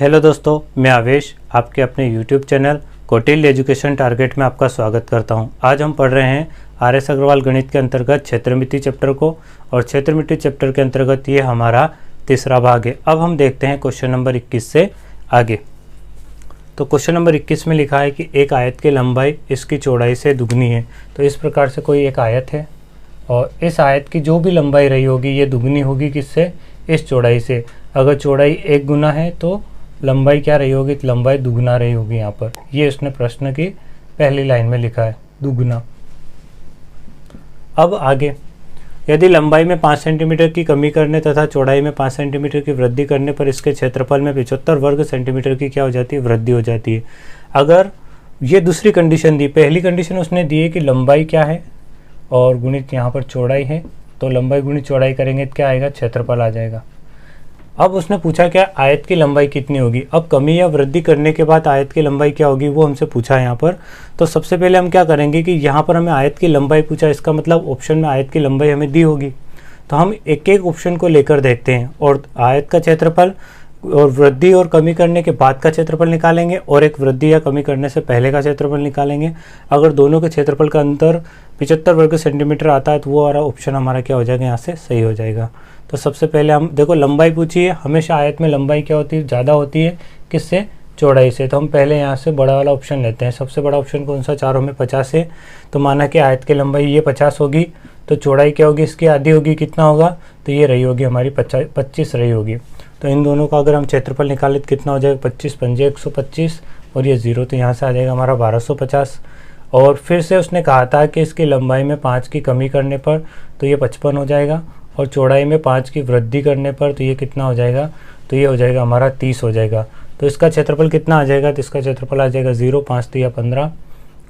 Hello दोस्तों, मैं आवेश आपके अपने YouTube channel Kautilya education target में आपका स्वागत करता हूं। आज हम पढ़ रहे हैं RS अग्रवाल गणित के अंतर्गत क्षेत्रमिति चैप्टर को, और क्षेत्रमिति चैप्टर के अंतर्गत ये हमारा तीसरा भाग है। अब हम देखते हैं क्वेश्चन नंबर 21 से आगे। तो क्वेश्चन नंबर 21 में लिखा है कि एक आयत की लंबाई इसकी चौड़ाई से दुगनी है। तो इस प्रकार से कोई एक आयत है और इस आयत की जो भी लंबाई रही होगी ये दुगनी होगी किससे? इस चौड़ाई से। अगर चौड़ाई 1 गुना है तो लंबाई क्या रही होगी? लंबाई दुगना रही होगी। यहाँ पर ये उसने प्रश्न की पहली लाइन में लिखा है, दुगना। अब आगे, यदि लंबाई में 5 सेंटीमीटर की कमी करने तथा चौड़ाई में 5 सेंटीमीटर की वृद्धि करने पर इसके क्षेत्रफल में 75 वर्ग सेंटीमीटर की क्या हो जाती है? वृद्धि हो जाती है। अगर ये दूसरी कंडीशन दी, पहली कंडीशन उसने दी है कि लंबाई क्या है और गुणित यहाँ पर चौड़ाई है, तो लंबाई गुणित चौड़ाई करेंगे तो क्या आएगा? क्षेत्रफल आ जाएगा। अब उसने पूछा क्या आयत की लंबाई कितनी होगी। अब कमी या वृद्धि करने के बाद आयत की लंबाई क्या होगी वो हमसे पूछा है यहाँ पर। तो सबसे पहले हम क्या करेंगे कि यहाँ पर हमें आयत की लंबाई पूछा, इसका मतलब ऑप्शन में आयत की लंबाई हमें दी होगी। तो हम एक एक ऑप्शन को लेकर देखते हैं और आयत का क्षेत्रफल और वृद्धि और कमी करने के बाद का क्षेत्रफल निकालेंगे और एक वृद्धि या कमी करने से पहले का क्षेत्रफल निकालेंगे। अगर दोनों के क्षेत्रफल का अंतर 75 वर्ग सेंटीमीटर आता है तो वो वाला ऑप्शन हमारा क्या हो जाएगा? यहाँ से सही हो जाएगा। तो सबसे पहले हम देखो, लंबाई पूछी है, हमेशा आयत में लंबाई क्या होती है? ज़्यादा होती है किससे? चौड़ाई से। तो हम पहले यहाँ से बड़ा वाला ऑप्शन लेते हैं। सबसे बड़ा ऑप्शन कौन सा? चारों में 50 है। तो माना कि आयत की लंबाई ये 50 होगी, तो चौड़ाई क्या होगी? इसकी आधी होगी। कितना होगा? तो ये रही होगी हमारी 25 रही होगी। तो इन दोनों का अगर हम क्षेत्रफल निकालें तो कितना हो जाएगा? 25 पंजे 125 और ये 0, तो यहाँ से आ जाएगा हमारा 1250। और फिर से उसने कहा था कि इसकी लंबाई में 5 की कमी करने पर तो ये 55 हो जाएगा, और चौड़ाई में 5 की वृद्धि करने पर तो ये कितना हो जाएगा? तो ये हो जाएगा हमारा 30 हो जाएगा। तो इसका क्षेत्रफल कितना आ जाएगा? तो इसका क्षेत्रफल आ जाएगा 0, 5 तिया 15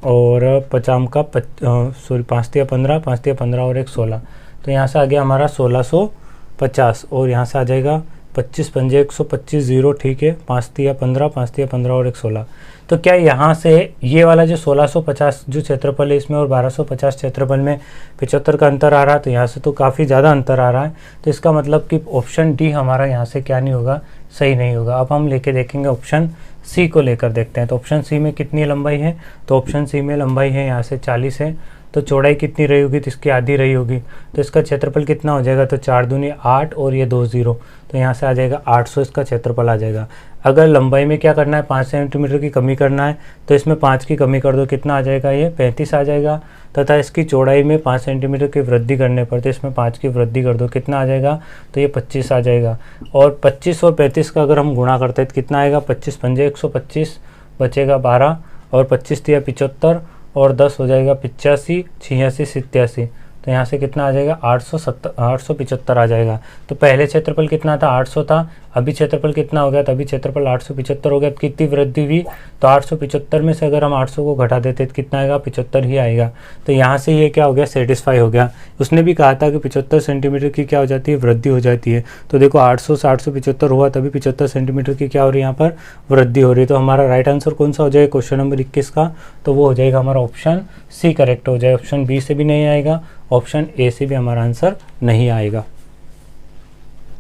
और 50 का 5 तिया 15, 5 तिया 15 और 1 16। तो यहाँ से आ गया हमारा 1650 और यहाँ से आ जाएगा 25 पंजे 125 0, ठीक है। 5 तिया 15, 5 तिया 15 और 1 16। तो क्या यहाँ से ये वाला जो 1650 जो क्षेत्रफल है इसमें और 1250 क्षेत्रफल में 75 का अंतर आ रहा है, तो यहाँ से तो काफ़ी ज़्यादा अंतर आ रहा है। तो इसका मतलब कि ऑप्शन डी हमारा यहाँ से क्या नहीं होगा? सही नहीं होगा। अब हम लेके देखेंगे ऑप्शन सी को लेकर देखते हैं। तो ऑप्शन सी में कितनी लंबाई है? तो ऑप्शन सी में लंबाई है यहाँ से 40 है। तो चौड़ाई कितनी रही होगी? तो इसकी आधी रही होगी। तो इसका क्षेत्रफल कितना हो जाएगा? तो 4 दूनी 8 और ये 2 0, तो यहाँ से आ जाएगा 800 इसका क्षेत्रफल आ जाएगा। अगर लंबाई में क्या करना है? 5 सेंटीमीटर की कमी करना है, तो इसमें 5 की कमी कर दो, कितना आ जाएगा? ये 35 आ जाएगा। तथा इसकी चौड़ाई में 5 सेंटीमीटर की वृद्धि करने पर तो इसमें 5 की वृद्धि कर दो, कितना आ जाएगा? तो ये 25 आ जाएगा। और 25 और 35 का अगर हम गुणा करते हैं तो कितना आएगा? 25 पंजे 125, बचेगा 12 और 25 तिया 75 और 10 हो जाएगा 85, 86, 87। तो यहाँ से कितना आ जाएगा? 875 आ जाएगा। तो पहले क्षेत्रफल कितना था? 800 था। अभी क्षेत्रफल कितना हो गया? तो अभी क्षेत्रफल 875 हो गया। तो कितनी वृद्धि हुई? तो 875 में से अगर हम 800 को घटा देते तो कितना आएगा? 75 ही आएगा। तो यहाँ से ये क्या हो गया? सेटिस्फाई हो गया। उसने भी कहा था कि 75 सेंटीमीटर की क्या हो जाती है? वृद्धि हो जाती है। तो देखो 800 से 875 हुआ, तभी 75 सेंटीमीटर की क्या हो रही है? यहाँ पर वृद्धि हो रही है। तो हमारा राइट आंसर कौन सा हो जाएगा क्वेश्चन नंबर 21 का? तो वो हो जाएगा हमारा ऑप्शन सी करेक्ट हो जाएगा। ऑप्शन बी से भी नहीं आएगा, ऑप्शन ए से भी हमारा आंसर नहीं आएगा।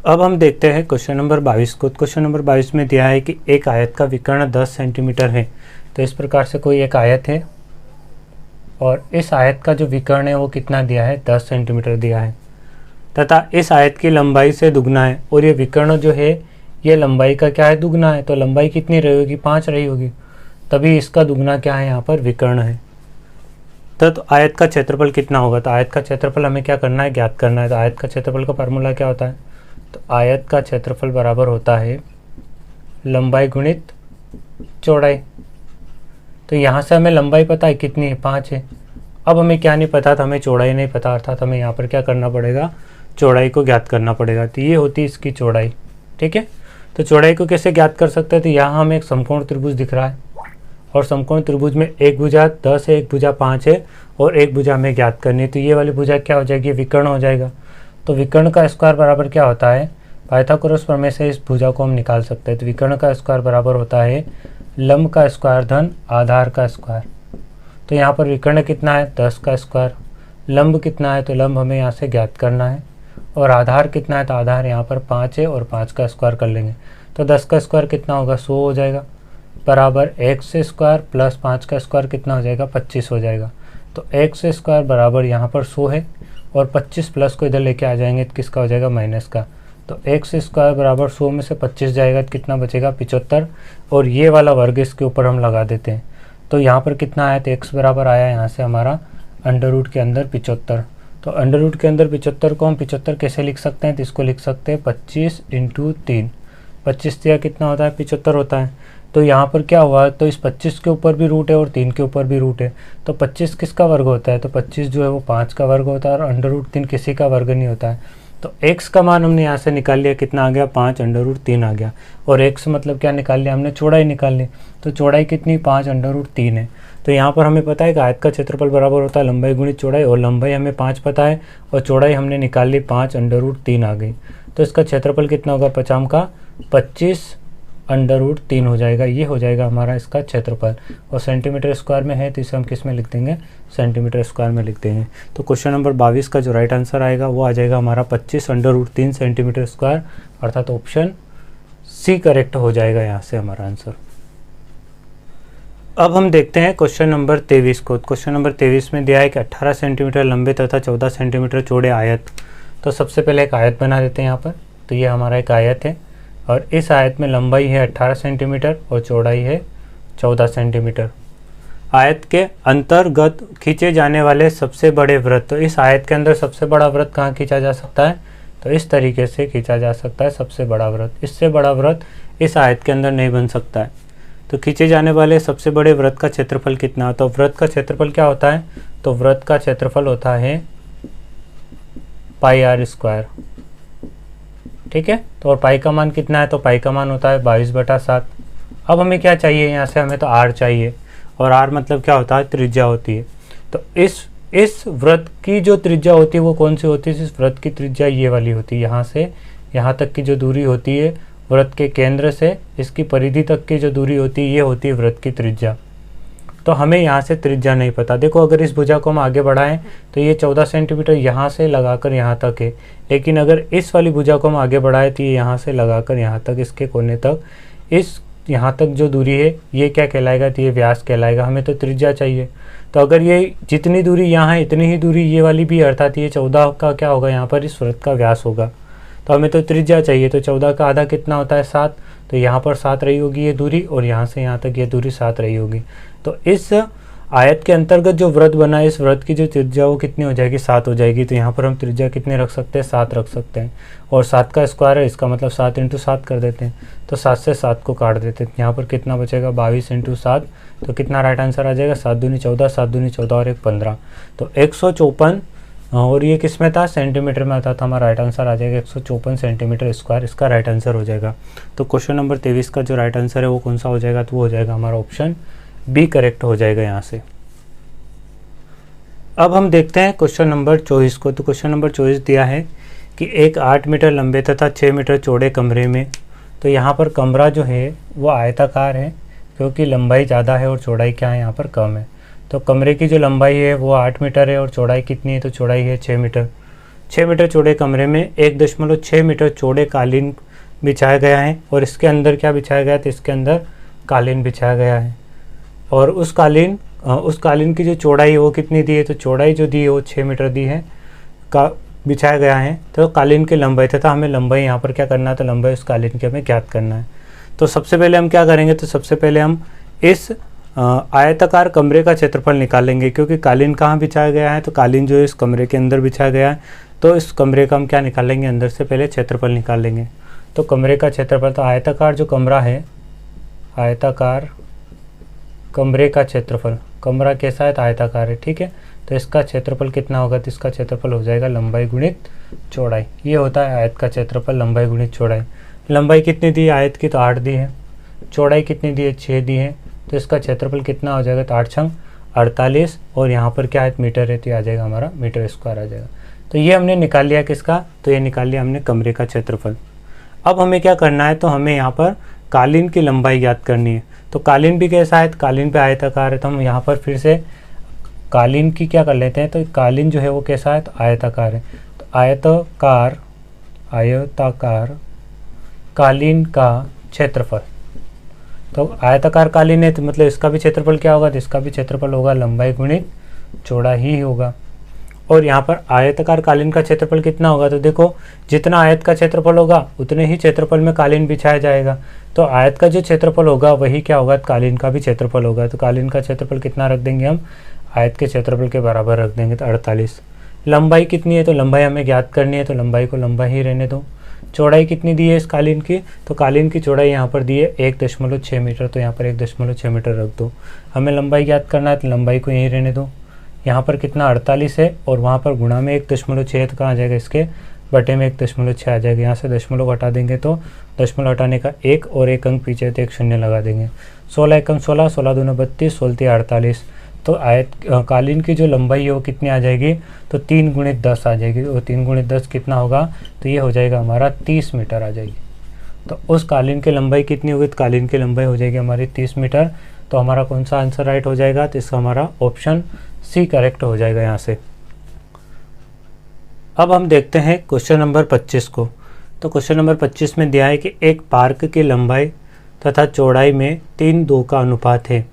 अब हम देखते हैं क्वेश्चन नंबर 22 को। क्वेश्चन नंबर 22 में दिया है कि एक आयत का विकर्ण 10 सेंटीमीटर है। तो इस प्रकार से कोई एक आयत है और इस आयत का जो विकर्ण है वो कितना दिया है? 10 सेंटीमीटर दिया है, तथा इस आयत की लंबाई से दुगना है और ये विकर्ण जो है ये लंबाई का क्या है? दुगना है। तो लंबाई कितनी रही होगी? 5 रही होगी, तभी इसका दुगना क्या है? यहाँ पर विकर्ण है। तो आयत का क्षेत्रफल कितना होगा? तो आयत का क्षेत्रफल हमें क्या करना है? ज्ञात करना है। तो आयत का क्षेत्रफल का फार्मूला क्या होता है? तो आयत का क्षेत्रफल बराबर होता है लंबाई गुणित चौड़ाई। तो यहाँ से हमें लंबाई पता है कितनी है? 5 है। अब हमें क्या नहीं पता था? हमें चौड़ाई नहीं पता, अर्थात हमें यहाँ पर क्या करना पड़ेगा? चौड़ाई को ज्ञात करना पड़ेगा। तो ये होती है इसकी चौड़ाई, ठीक है। तो चौड़ाई को कैसे ज्ञात कर सकते हैं? तो यहाँ हमें एक समकोण त्रिभुज दिख रहा है और समकोण त्रिभुज में एक भुजा 10 है, एक भुजा 5 है और एक भुजा हमें ज्ञात करनी है। तो ये वाली भुजा क्या हो जाएगी? विकर्ण हो जाएगा। तो विकर्ण का स्क्वायर बराबर क्या होता है? पाइथागोरस प्रमेय से इस भुजा को हम निकाल सकते हैं। तो विकर्ण का स्क्वायर बराबर होता है लंब का स्क्वायर धन आधार का स्क्वायर। तो यहाँ पर विकर्ण कितना है? 10 का स्क्वायर। लंब कितना है? तो लंब हमें यहाँ से ज्ञात करना है। और आधार कितना है? तो आधार यहाँ पर 5 है और 5 का स्क्वायर कर लेंगे। तो 10 का स्क्वायर कितना होगा, 100 हो जाएगा, बराबर x स्क्वायर प्लस 5 का स्क्वायर कितना हो जाएगा, 25 हो जाएगा। तो x स्क्वायर बराबर यहाँ पर 100 है और 25 प्लस को इधर लेके आ जाएंगे तो किसका हो जाएगा, माइनस का। तो x स्क्वायर बराबर 100 में से 25 जाएगा तो कितना बचेगा, 75, और ये वाला वर्ग इसके ऊपर हम लगा देते हैं। तो यहाँ पर कितना आया, तो x बराबर आया यहाँ से हमारा अंडर रूट के अंदर 75। तो अंडर रूट के अंदर 75 को हम 75 कैसे लिख सकते हैं, तो इसको लिख सकते हैं 25 × 3। 25 दिया कितना होता है, 75 होता है। तो यहाँ पर क्या हुआ, तो इस 25 के ऊपर भी रूट है और 3 के ऊपर भी रूट है। तो 25 किसका वर्ग होता है, तो 25 जो है वो 5 का वर्ग होता है, और अंडर रूट 3 किसी का वर्ग नहीं होता है। तो x का मान हमने यहाँ से निकाल लिया, कितना आ गया, 5 अंडर रूट 3 आ गया। और x मतलब क्या निकाल लिया हमने, चौड़ाई निकाल ली। तो चौड़ाई कितनी, 5 अंडर रूट 3 है। तो यहाँ पर हमें पता है कि आयत का क्षेत्रफल बराबर होता है लंबाई गुणित चौड़ाई, और लंबाई हमें 5 पता है और चौड़ाई हमने निकाल ली 5 अंडर रूट 3 आ गई। तो इसका क्षेत्रफल कितना होगा, 50 का 25 अंडर रूट 3 हो जाएगा। ये हो जाएगा हमारा इसका क्षेत्रफल, और सेंटीमीटर स्क्वायर में है तो इसे हम किस में लिख देंगे, सेंटीमीटर स्क्वायर में लिख देंगे। तो क्वेश्चन नंबर 22 का जो राइट आंसर आएगा वो आ जाएगा हमारा 25 अंडर रूट 3 सेंटीमीटर स्क्वायर, अर्थात ऑप्शन सी करेक्ट हो जाएगा यहाँ से हमारा आंसर। अब हम देखते हैं क्वेश्चन नंबर 23 को। क्वेश्चन नंबर 23 में दिया है कि 18 सेंटीमीटर लंबे तथा 14 सेंटीमीटर चौड़े आयत। तो सबसे पहले एक आयत बना देते हैं यहाँ पर। तो ये हमारा एक आयत है और इस आयत में लंबाई है 18 सेंटीमीटर और चौड़ाई है 14 सेंटीमीटर। आयत के अंतर्गत खींचे जाने वाले सबसे बड़े वृत्त। तो इस आयत के अंदर सबसे बड़ा वृत्त कहाँ खींचा जा सकता है, तो इस तरीके से खींचा जा सकता है सबसे बड़ा वृत्त। इससे बड़ा वृत्त इस आयत के अंदर नहीं बन सकता है। तो खींचे जाने वाले सबसे बड़े वृत्त का क्षेत्रफल कितना होता है, तो वृत्त का क्षेत्रफल क्या होता है, तो वृत्त का क्षेत्रफल होता है पाई आर स्क्वायर। ठीक है, तो और पाई का मान कितना है, तो पाई का मान होता है 22/7। अब हमें क्या चाहिए यहाँ से, हमें तो आर चाहिए, और आर मतलब क्या होता है, त्रिज्या होती है। तो इस वृत्त की जो त्रिज्या होती है वो कौन सी होती है, इस वृत्त की त्रिज्या ये वाली होती है। यहाँ से यहाँ तक की जो दूरी होती है वृत्त के केंद्र से इसकी परिधि तक की जो दूरी होती है ये होती है वृत्त की त्रिज्या। तो हमें यहाँ से त्रिज्या नहीं पता। देखो अगर इस भुजा को हम आगे बढ़ाएं तो ये 14 सेंटीमीटर यहाँ से लगाकर यहाँ तक है, लेकिन अगर इस वाली भुजा को हम आगे बढ़ाएं तो ये यहाँ से लगाकर यहाँ तक, इसके कोने तक, इस यहाँ तक जो दूरी है ये क्या कहलाएगा, तो ये व्यास कहलाएगा। हमें तो त्रिज्या चाहिए। तो अगर ये जितनी दूरी यहाँ है इतनी ही दूरी ये वाली भी, अर्थात ये 14 का क्या होगा यहाँ पर, इस वृत्त का व्यास होगा। तो हमें तो त्रिज्या चाहिए। तो 14 का आधा कितना होता है, 7। तो यहाँ पर 7 रही होगी ये दूरी, और यहाँ से यहाँ तक ये दूरी 7 रही होगी। तो इस आयत के अंतर्गत जो वृत्त बना है, इस वृत्त की जो त्रिज्या वो कितनी हो जाएगी, 7 हो जाएगी। तो यहाँ पर हम त्रिज्या कितने रख सकते हैं, 7 रख सकते हैं। और 7 का स्क्वायर है, इसका मतलब 7 × 7 कर देते हैं। तो 7 से 7 को काट देते हैं। यहाँ पर कितना बचेगा, 22 × 7। तो कितना राइट आंसर आ जाएगा, 7 दूनी 14, 7 दूनी 14 और 1 15। तो 154, और ये किस में था, सेंटीमीटर में आता था। हमारा राइट आंसर आ जाएगा 154 सेंटीमीटर स्क्वायर, इसका राइट आंसर हो जाएगा। तो क्वेश्चन नंबर 23 का जो राइट आंसर है वो कौन सा हो जाएगा, तो वो हो जाएगा हमारा ऑप्शन बी करेक्ट हो जाएगा यहाँ से। अब हम देखते हैं क्वेश्चन नंबर 24 को। तो क्वेश्चन नंबर 24 दिया है कि एक 8 मीटर लंबे तथा 6 मीटर चौड़े कमरे में, तो यहाँ पर कमरा जो है वो आयताकार है क्योंकि लंबाई ज़्यादा है और चौड़ाई क्या है यहाँ पर कम है। तो कमरे की जो लंबाई है वो 8 मीटर है और चौड़ाई कितनी है, तो चौड़ाई है 6 मीटर। 6 मीटर चौड़े कमरे में 1.6 मीटर चौड़े कालीन बिछाया गया है, और इसके अंदर क्या बिछाया गया है, तो इसके अंदर कालीन बिछाया गया है। और उस कालीन की जो चौड़ाई है वो कितनी दी है, तो चौड़ाई जो दी है वो 6 मीटर दी है, का बिछाया गया है। तो कालीन की लंबाई तथा हमें लंबाई यहाँ पर क्या करना है, तो लंबाई उस कालीन की हमें ज्ञात करना है। तो सबसे पहले हम क्या करेंगे, तो सबसे पहले हम इस आयताकार कमरे का क्षेत्रफल निकालेंगे, क्योंकि कालीन कहाँ बिछाया गया है, तो कालीन जो है इस कमरे के अंदर बिछाया गया है। तो इस कमरे का हम क्या निकालेंगे, अंदर से पहले क्षेत्रफल निकाल लेंगे। तो कमरे का क्षेत्रफल, तो आयताकार जो कमरा है, आयताकार कमरे का क्षेत्रफल, कमरा कैसा है, तो आयताकार है। ठीक है, तो इसका क्षेत्रफल कितना होगा, तो इसका क्षेत्रफल हो जाएगा लंबाई गुणित चौड़ाई। ये होता है आयत का क्षेत्रफल, लंबाई गुणित चौड़ाई। लंबाई कितनी दी है आयत की, तो 8 दी है। चौड़ाई कितनी दी है, 6 दी है। तो इसका क्षेत्रफल कितना हो जाएगा, तो 8 × 48, और यहाँ पर क्या है, मीटर है, तो ये आ जाएगा हमारा मीटर स्क्वायर आ जाएगा। तो ये हमने निकाल लिया किसका, तो ये निकाल लिया हमने कमरे का क्षेत्रफल। अब हमें क्या करना है, तो हमें यहाँ पर कालीन की लंबाई ज्ञात करनी है। तो कालीन भी कैसा है, कालीन पे आयताकार है। तो हम यहाँ पर फिर से कालीन की क्या कर लेते हैं, तो कालीन जो है वो कैसा है, तो आयताकार है। तो आयताकार कालीन का क्षेत्रफल। तो आयताकार कालीन है तो मतलब इसका भी क्षेत्रफल क्या होगा, तो इसका भी क्षेत्रफल होगा लंबाई गुणित चौड़ाई ही होगा। और यहाँ पर आयताकार कालीन का क्षेत्रफल कितना होगा, तो देखो जितना आयत का क्षेत्रफल होगा उतने ही क्षेत्रफल में कालीन बिछाया जाएगा। तो आयत का जो क्षेत्रफल होगा वही क्या होगा, कालीन का भी क्षेत्रफल होगा। तो कालीन का क्षेत्रफल कितना रख देंगे हम, आयत के क्षेत्रफल के बराबर रख देंगे, तो 48। लंबाई कितनी है, तो लंबाई हमें ज्ञात करनी है, तो लंबाई को लंबाई ही रहने दो। चौड़ाई कितनी दी है इस कालीन की, तो कालीन की चौड़ाई यहाँ पर दी है 1.6 मीटर, तो यहाँ पर 1.6 मीटर रख दो। हमें लंबाई ज्ञात करना है तो लंबाई को यहीं रहने दो। यहाँ पर कितना 48 है और वहाँ पर गुणा में 1.6 तो कहाँ आ जाएगा, इसके बटे में 1.6 आ जाएगा। यहाँ से दशमलव हटा देंगे तो दशमलव हटाने का 1 और 1 अंक पीछे तो 1 शून्य लगा देंगे। 16 एकम 16, 16 दूना 32, 16 48। तो आयत कालीन की जो लंबाई है वो कितनी आ जाएगी, तो 3 गुणित 10 आ जाएगी। और 3 गुणित 10 कितना होगा, तो ये हो जाएगा हमारा 30 मीटर आ जाएगी। तो उस कालीन की लंबाई कितनी होगी, तो कालीन की लंबाई हो जाएगी हमारी 30 मीटर। तो हमारा कौन सा आंसर राइट हो जाएगा, तो इसका हमारा ऑप्शन सी करेक्ट हो जाएगा यहाँ से। अब हम देखते हैं क्वेश्चन नंबर 25 को। तो क्वेश्चन नंबर 25 में दिया है कि एक पार्क की लंबाई तथा चौड़ाई में 3:2 का अनुपात है।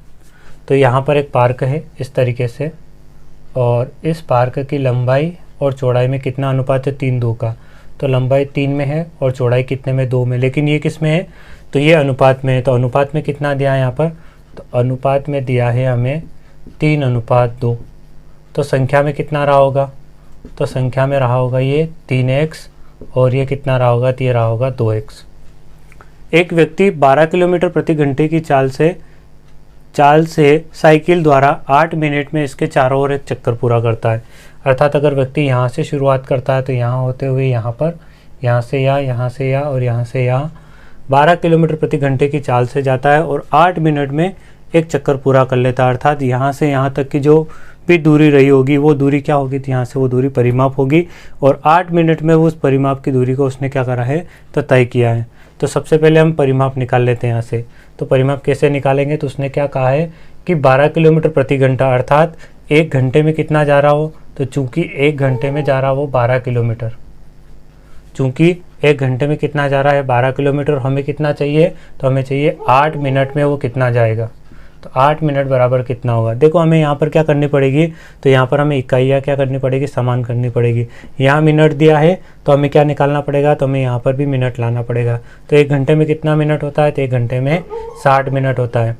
तो यहाँ पर एक पार्क है इस तरीके से, और इस पार्क की लंबाई और चौड़ाई में कितना अनुपात है, 3:2 का। तो लंबाई 3 में है और चौड़ाई कितने में, 2 में। लेकिन ये किस में है, तो ये अनुपात में है। तो अनुपात में कितना दिया है यहाँ पर, तो अनुपात में दिया है हमें 3:2। तो संख्या में कितना रहा होगा, तो संख्या में रहा होगा ये 3x और ये कितना रहा होगा, तो ये रहा होगा 2x। एक व्यक्ति 12 किलोमीटर प्रति घंटे की चाल से साइकिल द्वारा 8 मिनट में इसके चारों ओर एक चक्कर पूरा करता है। अर्थात अगर व्यक्ति यहाँ से शुरुआत करता है तो यहाँ होते हुए यहाँ पर, यहाँ से यहाँ से यहाँ और यहाँ से यहाँ 12 किलोमीटर प्रति घंटे की चाल से जाता है और 8 मिनट में एक चक्कर पूरा कर लेता है। अर्थात यहाँ से यहाँ तक की जो भी दूरी रही होगी वो दूरी क्या होगी, तो यहाँ से वो दूरी परिमाप होगी और 8 मिनट में वो उस परिमाप की दूरी को उसने क्या करा है, तो तय किया है। तो सबसे पहले हम परिमाप निकाल लेते हैं यहाँ से। तो परिमाप कैसे निकालेंगे, तो उसने क्या कहा है कि 12 किलोमीटर प्रति घंटा, अर्थात 1 घंटे में कितना जा रहा हो, तो चूंकि 1 घंटे में जा रहा हो 12 किलोमीटर, चूंकि 1 घंटे में कितना जा रहा है 12 किलोमीटर, हमें कितना चाहिए, तो हमें चाहिए 8 मिनट में वो कितना जाएगा। तो 8 मिनट बराबर कितना होगा, देखो हमें यहाँ पर क्या करनी पड़ेगी, तो यहाँ पर हमें इकाइयाँ क्या करनी पड़ेगी, समान करनी पड़ेगी। यहाँ मिनट दिया है तो हमें क्या निकालना पड़ेगा, तो हमें यहाँ पर भी मिनट लाना पड़ेगा। तो 1 घंटे में कितना मिनट होता है, तो 1 घंटे में 60 मिनट होता है।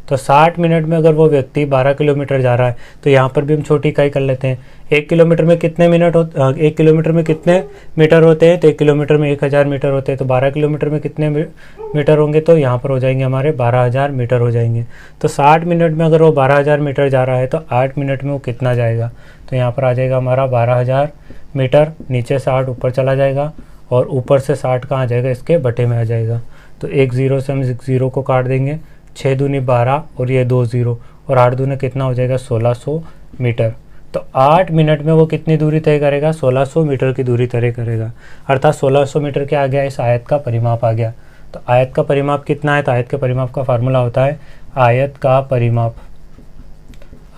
तो 60 मिनट में अगर वो व्यक्ति 12 किलोमीटर जा रहा है तो यहाँ पर भी हम छोटी इकाई कर लेते हैं। 1 किलोमीटर में कितने मिनट होते, 1 किलोमीटर में कितने मीटर होते हैं, तो 1 किलोमीटर में 1000 मीटर होते हैं। तो 12 किलोमीटर में कितने मीटर होंगे, तो यहाँ पर हो जाएंगे हमारे 12000 मीटर हो जाएंगे। तो 60 मिनट में अगर वो 12000 मीटर जा रहा है तो 8 मिनट में वो कितना जाएगा, तो यहाँ पर आ जाएगा हमारा 12000 मीटर। नीचे से 8 ऊपर चला जाएगा और ऊपर से 60 कहाँ आ जाएगा, इसके बटे में आ जाएगा। तो 1 0 से हम 0 को काट देंगे, 6 दूनी 12 और ये 2 0 और 8 दूनी कितना हो जाएगा, 1600 मीटर। तो 8 मिनट में वो कितनी दूरी तय करेगा, 1600 मीटर की दूरी तय करेगा। अर्थात 1600 मीटर क्या आ गया, इस आयत का परिमाप आ गया। तो आयत का परिमाप कितना है, तो आयत के परिमाप का फार्मूला होता है आयत का परिमाप।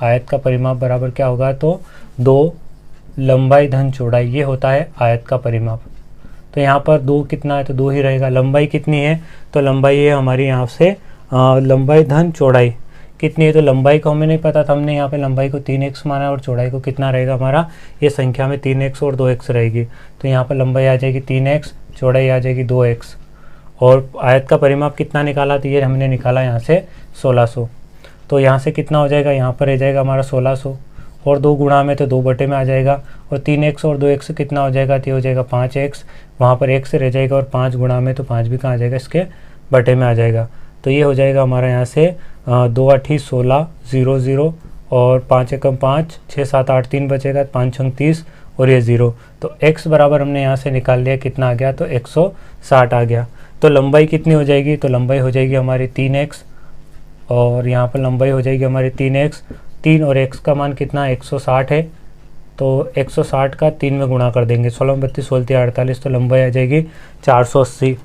आयत का परिमाप बराबर क्या होगा, तो 2 लंबाई धन चौड़ाई, ये होता है आयत का परिमाप। तो यहाँ पर 2 कितना है, तो 2 ही रहेगा। लंबाई कितनी है, तो लंबाई है हमारी यहाँ से लंबाई धन चौड़ाई कितनी है, तो लंबाई को हमें नहीं पता था, हमने यहाँ पे लंबाई को 3x माना और चौड़ाई को कितना रहेगा हमारा, ये संख्या में 3x और 2x रहेगी। तो यहाँ पर लंबाई आ जाएगी 3x, चौड़ाई आ जाएगी 2x और आयत का परिमाप कितना निकाला, तो ये हमने निकाला यहाँ से 1600। तो यहाँ से कितना हो जाएगा, यहाँ पर रह जाएगा हमारा 1600 और 2 गुणा में तो 2 बटे में आ जाएगा और 3x और 2x कितना हो जाएगा, तो ये हो जाएगा 5x, वहाँ पर x से रह जाएगा और 5 गुणा में तो 5 भी कहाँ आ जाएगा, इसके बटे में आ जाएगा। तो ये हो जाएगा हमारा यहाँ से 2 8 16 0 0 और 5 एकम 5 6 7 8 3 बचेगा, 5 6 30 और ये 0। तो x बराबर हमने यहाँ से निकाल लिया, कितना आ गया, तो 160 आ गया। तो लंबाई कितनी हो जाएगी, तो लंबाई हो जाएगी हमारी 3x और यहाँ पर लंबाई हो जाएगी हमारी 3x, 3 और x का मान कितना 160 है। तो 160 का 3 में गुणा कर देंगे, 16 32 16 48, तो लंबाई आ जाएगी 480।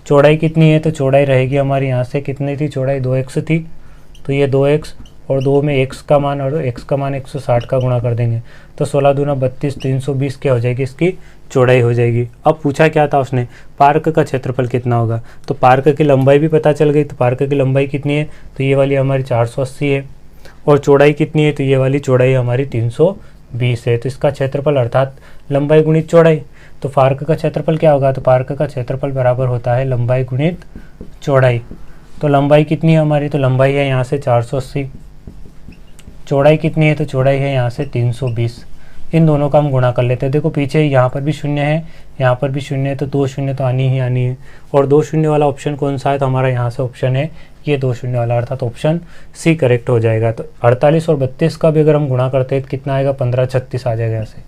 चौड़ाई कितनी है, तो चौड़ाई रहेगी हमारी यहाँ से कितनी थी, चौड़ाई 2x थी, तो ये 2x और 2 में x का मान और x का मान 160 का गुणा कर देंगे तो 16 दूना 32, 320 क्या हो जाएगी, इसकी चौड़ाई हो जाएगी। अब पूछा क्या था उसने, पार्क का क्षेत्रफल कितना होगा, तो पार्क की लंबाई भी पता चल गई। तो पार्क की लंबाई कितनी है, तो ये वाली हमारी 480 है, और चौड़ाई कितनी है, तो ये वाली चौड़ाई हमारी 320 है। तो इसका क्षेत्रफल अर्थात लंबाई गुणित चौड़ाई, तो पार्क का क्षेत्रफल क्या होगा, तो पार्क का क्षेत्रफल बराबर होता है लंबाई गुणित चौड़ाई। तो लंबाई कितनी है हमारी, तो लंबाई है यहाँ से 480, चौड़ाई कितनी है, तो चौड़ाई है यहाँ से 320। इन दोनों का हम गुणा कर लेते हैं। देखो पीछे यहाँ पर भी शून्य है, यहाँ पर भी शून्य है, तो 2 शून्य तो आनी ही आनी है। और 2 शून्य वाला ऑप्शन कौन सा है, तो हमारा यहाँ से ऑप्शन है ये 2 शून्य वाला, अर्थात ऑप्शन सी करेक्ट हो जाएगा। तो 48 और 32 का भी अगर हम गुणा करते हैं तो कितना आएगा, 1536 आ जाएगा यहाँ से।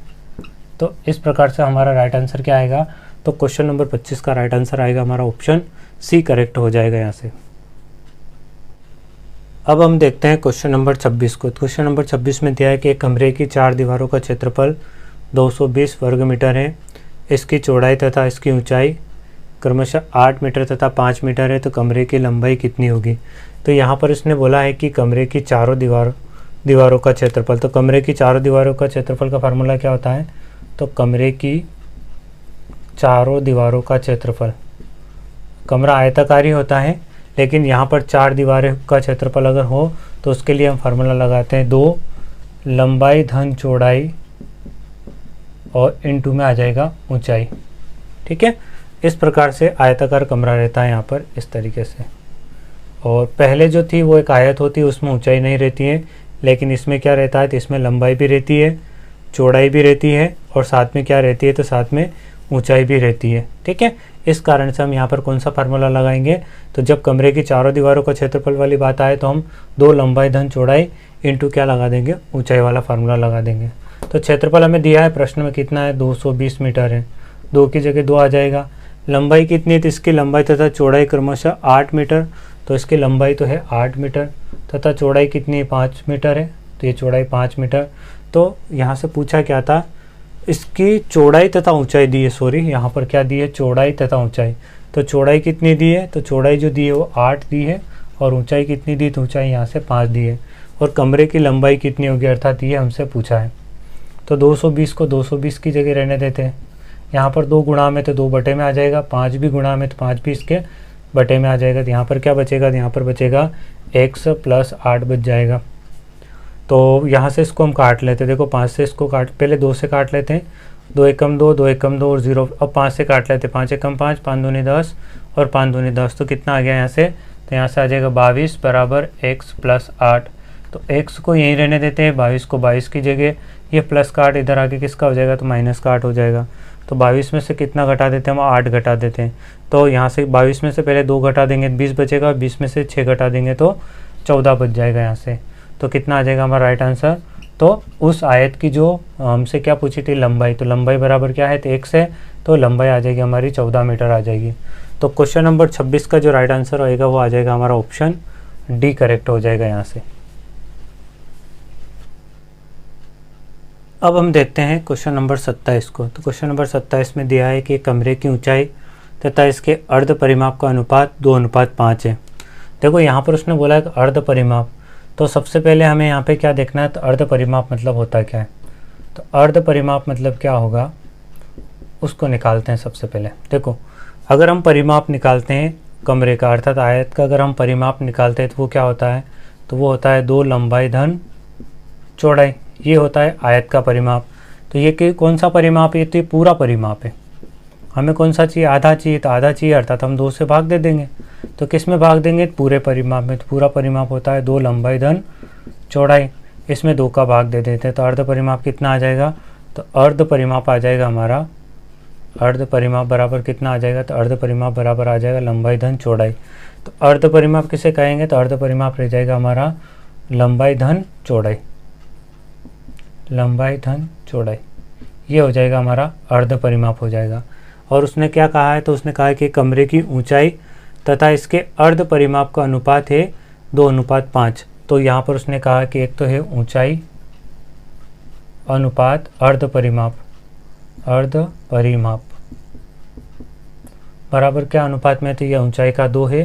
तो इस प्रकार से हमारा राइट आंसर क्या आएगा, तो क्वेश्चन नंबर 25 का राइट आंसर आएगा हमारा ऑप्शन सी करेक्ट हो जाएगा यहाँ से। अब हम देखते हैं क्वेश्चन नंबर 26 को। क्वेश्चन नंबर 26 में दिया है कि एक कमरे की 4 दीवारों का क्षेत्रफल 220 वर्ग मीटर है, इसकी चौड़ाई तथा इसकी ऊंचाई क्रमशः 8 मीटर तथा 5 मीटर है, तो कमरे की लंबाई कितनी होगी। तो यहाँ पर इसने बोला है कि कमरे की चारों दीवारों का क्षेत्रफल, तो कमरे की चारों दीवारों का क्षेत्रफल का फार्मूला क्या होता है, तो कमरे की चारों दीवारों का क्षेत्रफल, कमरा आयताकारी होता है लेकिन यहाँ पर 4 दीवारों का क्षेत्रफल अगर हो तो उसके लिए हम फार्मूला लगाते हैं 2 लंबाई धन चौड़ाई और इनटू में आ जाएगा ऊंचाई। ठीक है, इस प्रकार से आयताकार कमरा रहता है यहाँ पर इस तरीके से। और पहले जो थी वो एक आयत होती है, उसमें ऊंचाई नहीं रहती है, लेकिन इसमें क्या रहता है, तो इसमें लंबाई भी रहती है, चौड़ाई भी रहती है और साथ में क्या रहती है, तो साथ में ऊंचाई भी रहती है। ठीक है, इस कारण से हम यहाँ पर कौन सा फार्मूला लगाएंगे, तो जब कमरे की चारों दीवारों का क्षेत्रफल वाली बात आए तो हम 2 लंबाई धन चौड़ाई इंटू क्या लगा देंगे, ऊंचाई वाला फार्मूला लगा देंगे। तो क्षेत्रफल हमें दिया है प्रश्न में कितना है, 220 मीटर है, 2 की जगह 2 आ जाएगा। लंबाई कितनी है, तो इसकी लंबाई तथा चौड़ाई क्रमशः 8 मीटर, तो इसकी लंबाई तो है 8 मीटर तथा चौड़ाई कितनी है, 5 मीटर है, तो ये चौड़ाई 5 मीटर। तो यहाँ से पूछा क्या था, इसकी चौड़ाई तथा ऊंचाई दी है, सॉरी यहाँ पर क्या दी है, चौड़ाई तथा ऊंचाई। तो चौड़ाई कितनी दी है, तो चौड़ाई जो दी है वो 8 दी है और ऊंचाई कितनी दी, तो ऊंचाई यहाँ से 5 दी है। और कमरे की लंबाई कितनी होगी, अर्थात ये हमसे पूछा है। तो 220 को 220 की जगह रहने देते हैं। यहाँ पर 2 गुणा में तो 2 बटे में आ जाएगा, 5 भी गुणा में तो 5 भी इसके बटे में आ जाएगा। तो यहाँ पर क्या बचेगा, तो यहाँ पर बचेगा x + 8 बच जाएगा। तो यहाँ से इसको हम काट लेते हैं, देखो 5 से इसको पहले 2 से काट लेते हैं, 2 एकम 2, 2 एकम 2 और 0। अब 5 से काट लेते हैं, 5 एकम 5, 5 दूनी 10 और 5 दूनी 10। तो कितना आ गया यहाँ से, तो यहाँ से आ जाएगा 22 बराबर x + 8। तो x को यहीं रहने देते हैं, 22 को 22 की जगह, ये प्लस का 8 इधर आके किसका हो जाएगा, तो माइनस का 8 हो जाएगा। तो 22 में से कितना घटा देते हैं, हम 8 घटा देते हैं। तो यहाँ से 22 में से पहले 2 घटा देंगे 20 बचेगा, 20 में से 6 घटा देंगे तो 14 बच जाएगा यहाँ से। तो कितना आ जाएगा हमारा राइट आंसर, तो उस आयत की जो हमसे क्या पूछी थी, लंबाई, तो लंबाई बराबर क्या है, तो x है, तो लंबाई आ जाएगी हमारी 14 मीटर आ जाएगी। तो क्वेश्चन नंबर 26 का जो राइट आंसर होएगा वो आ जाएगा हमारा ऑप्शन डी करेक्ट हो जाएगा यहाँ से। अब हम देखते हैं क्वेश्चन नंबर 27 को। तो क्वेश्चन नंबर 27 में दिया है कि कमरे की ऊंचाई तथा इसके अर्ध परिमाप का अनुपात 2:5 है। देखो यहाँ पर उसने बोला है कि अर्ध परिमाप, तो सबसे पहले हमें यहाँ पे क्या देखना है, तो अर्ध परिमाप मतलब होता क्या है। तो अर्ध परिमाप मतलब क्या होगा उसको निकालते हैं सबसे पहले। देखो अगर हम परिमाप निकालते हैं कमरे का अर्थात आयत का, अगर हम परिमाप निकालते हैं तो वो क्या होता है, तो वो होता है 2 लंबाई धन चौड़ाई, ये होता है आयत का परिमाप। तो ये कौन सा परिमाप है, तो ये पूरा परिमाप है। हमें कौन सा चाहिए, आधा चाहिए, तो आधा चाहिए अर्थात हम 2 से भाग दे देंगे। तो किस में भाग देंगे, पूरे परिमाप में। तो पूरा परिमाप होता है 2 लंबाई धन चौड़ाई, इसमें 2 का भाग दे देते हैं। तो अर्ध परिमाप कितना आ जाएगा, तो अर्ध परिमाप आ जाएगा हमारा, अर्ध परिमाप बराबर कितना आ जाएगा, तो अर्ध परिमाप बराबर आ जाएगा लंबाई धन चौड़ाई। तो अर्ध परिमाप किसे कहेंगे, तो अर्ध परिमाप रह जाएगा हमारा लंबाई धन चौड़ाई, लंबाई धन चौड़ाई, ये हो जाएगा हमारा अर्ध परिमाप हो जाएगा। और उसने क्या कहा है, तो उसने कहा है कि कमरे की ऊंचाई तथा इसके अर्ध परिमाप का अनुपात है 2:5। तो यहाँ पर उसने कहा कि एक तो है ऊंचाई अनुपात अर्ध परिमाप, अर्ध परिमाप बराबर क्या अनुपात में, तो यह ऊंचाई का 2 है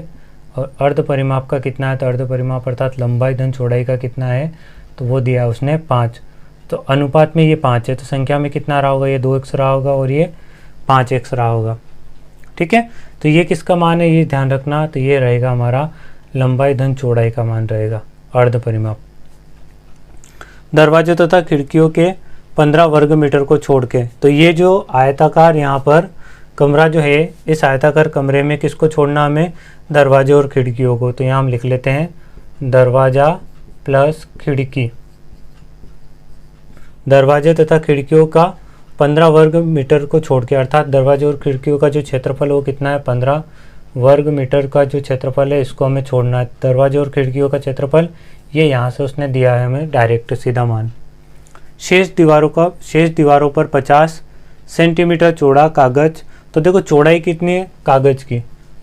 और अर्ध परिमाप का कितना है, तो अर्ध परिमाप अर्थात लंबाई धन चौड़ाई का कितना है, तो वो दिया है उसने 5। तो अनुपात में ये 5 है, तो संख्या में कितना रहा होगा, ये 2x रहा होगा और ये 5x रहा होगा। ठीक है, तो ये किसका मान है, ये ध्यान रखना। तो ये रहेगा हमारा लंबाई धन चौड़ाई का मान रहेगा अर्ध परिमाप। दरवाजे तथा खिड़कियों के 15 वर्ग मीटर को छोड़ के, तो ये जो आयताकार यहाँ पर कमरा जो है, इस आयताकार कमरे में किसको छोड़ना हमें, दरवाजे और खिड़कियों को। तो यहाँ हम लिख लेते हैं दरवाजा प्लस खिड़की। दरवाजे तथा खिड़कियों का 15 वर्ग मीटर को छोड़ के, अर्थात दरवाजे और खिड़कियों का जो क्षेत्रफल वो कितना है, 15 वर्ग मीटर का जो क्षेत्रफल है इसको हमें छोड़ना है। दरवाजे और खिड़कियों का क्षेत्रफल ये यहाँ से उसने दिया है हमें डायरेक्ट सीधा मान। शेष दीवारों पर 50 सेंटीमीटर चौड़ा कागज। तो देखो चौड़ाई कितनी है कागज की,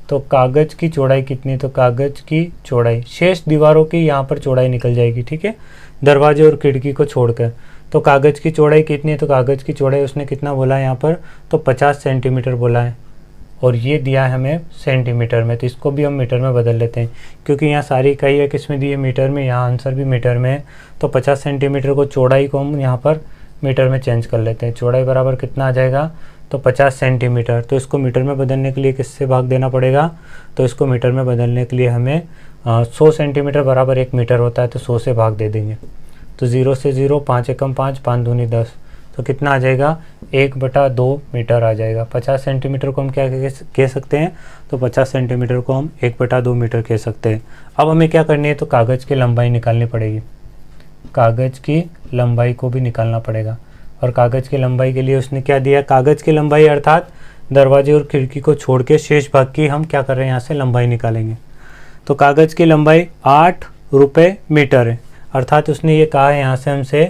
तो कागज की चौड़ाई कितनी, तो कागज की चौड़ाई शेष दीवारों की यहाँ पर चौड़ाई निकल जाएगी। ठीक है, दरवाजे और खिड़की को छोड़कर। तो कागज की चौड़ाई कितनी है, तो कागज की चौड़ाई उसने कितना बोला है यहाँ पर, तो 50 सेंटीमीटर बोला है और ये दिया है हमें सेंटीमीटर में। तो इसको भी हम मीटर में बदल लेते हैं क्योंकि यहाँ सारी इकाई है किस में दी है, मीटर में, यहाँ आंसर भी मीटर में है। तो 50 सेंटीमीटर को चौड़ाई को हम यहाँ पर मीटर में चेंज कर लेते हैं। चौड़ाई बराबर कितना आ जाएगा, तो 50 सेंटीमीटर। तो इसको मीटर में बदलने के लिए किससे भाग देना पड़ेगा, तो इसको मीटर में बदलने के लिए हमें 100 सेंटीमीटर बराबर 1 मीटर होता है, तो 100 से भाग दे देंगे। तो 0 से 0, 5 एकम 5, 5 दूनी 10, तो कितना आ जाएगा, 1/2 मीटर आ जाएगा। 50 सेंटीमीटर को हम क्या कह सकते हैं, तो 50 सेंटीमीटर को हम 1/2 मीटर कह सकते हैं। अब हमें क्या करनी है, तो कागज़ की लंबाई निकालनी पड़ेगी। कागज़ की लंबाई को भी निकालना पड़ेगा और कागज़ की लंबाई के लिए उसने क्या दिया, कागज़ की लंबाई अर्थात दरवाजे और खिड़की को छोड़ के शेष भाग की हम क्या कर रहे हैं, यहाँ से लंबाई निकालेंगे। तो कागज़ की लंबाई 8 रुपये मीटर है, अर्थात उसने ये कहा है यहाँ से हमसे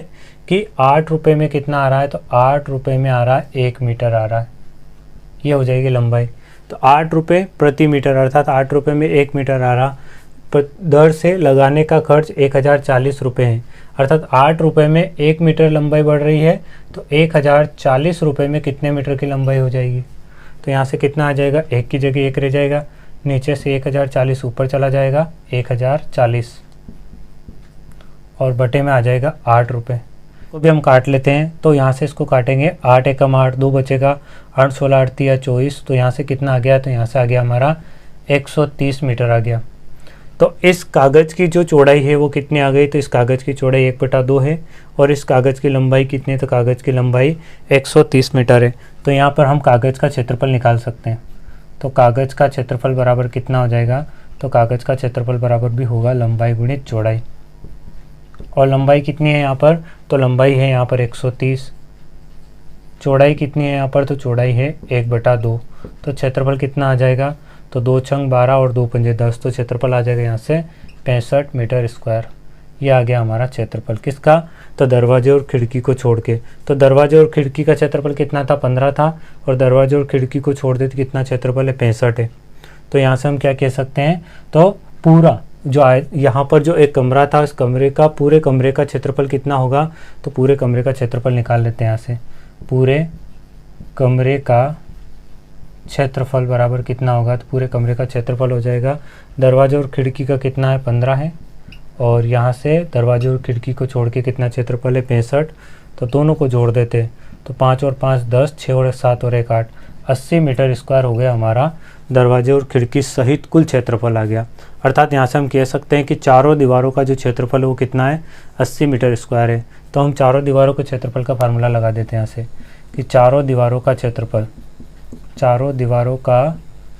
कि 8 रुपये में कितना आ रहा है, तो 8 रुपये में आ रहा है 1 मीटर आ रहा है, ये हो जाएगी लंबाई। तो 8 रुपये प्रति मीटर अर्थात 8 रुपये में 1 मीटर आ रहा। दर से लगाने का खर्च 1040 रुपये है, अर्थात 8 रुपये में 1 मीटर लंबाई बढ़ रही है, तो 1040 रुपये में कितने मीटर की लंबाई हो जाएगी। तो यहाँ से कितना आ जाएगा, 1 की जगह 1 रह जाएगा, नीचे से 1040 ऊपर चला जाएगा 1040 और बटे में आ जाएगा 8 रुपये। तो भी हम काट लेते हैं, तो यहाँ से इसको काटेंगे, 8 एकम 8, 2 बचेगा, 8 16 8 या 24, तो यहाँ से कितना आ गया, तो यहाँ से आ गया हमारा 130 मीटर आ गया। तो इस कागज़ की जो चौड़ाई है वो कितनी आ गई, तो इस कागज़ की चौड़ाई 1/2 है और इस कागज़ की लंबाई कितनी है, तो कागज़ की लंबाई 130 मीटर है। तो यहाँ पर हम कागज़ का क्षेत्रफल निकाल सकते हैं। तो कागज़ का क्षेत्रफल बराबर कितना हो जाएगा, तो कागज़ का क्षेत्रफल बराबर भी होगा लंबाई गुणित चौड़ाई। और लंबाई कितनी है यहाँ पर, तो लंबाई है यहाँ पर 130, चौड़ाई कितनी है यहाँ पर, तो चौड़ाई है 1/2। तो क्षेत्रफल कितना आ जाएगा, तो 2 छंग 12 और 2 पंजे 10, तो क्षेत्रफल आ जाएगा यहाँ से 65 मीटर स्क्वायर। ये आ गया हमारा क्षेत्रफल किसका, तो दरवाजे और खिड़की को छोड़ के। तो दरवाजे और खिड़की का क्षेत्रफल कितना था, 15 था, और दरवाजे और खिड़की को छोड़ देते कितना क्षेत्रफल है, 65 है। तो यहाँ से हम क्या कह सकते हैं, तो पूरा जो यहाँ पर जो एक कमरा था, इस कमरे का पूरे कमरे का क्षेत्रफल कितना होगा, तो पूरे कमरे का क्षेत्रफल निकाल लेते हैं यहाँ से। पूरे कमरे का क्षेत्रफल बराबर कितना होगा, तो पूरे कमरे का क्षेत्रफल हो जाएगा, दरवाजे और खिड़की का कितना है 15 है, और यहाँ से दरवाजे और खिड़की को छोड़ के कितना क्षेत्रफल है 65, तो दोनों को जोड़ देते, तो 5 और 5 10, 6 और 7 और 1 8, 80 मीटर स्क्वायर हो गया हमारा दरवाजे और खिड़की सहित कुल क्षेत्रफल आ गया। अर्थात यहाँ से हम कह सकते हैं कि चारों दीवारों का जो क्षेत्रफल है वो कितना है, 80 मीटर स्क्वायर है। तो हम चारों दीवारों के क्षेत्रफल का फार्मूला लगा देते हैं यहाँ से कि चारों दीवारों का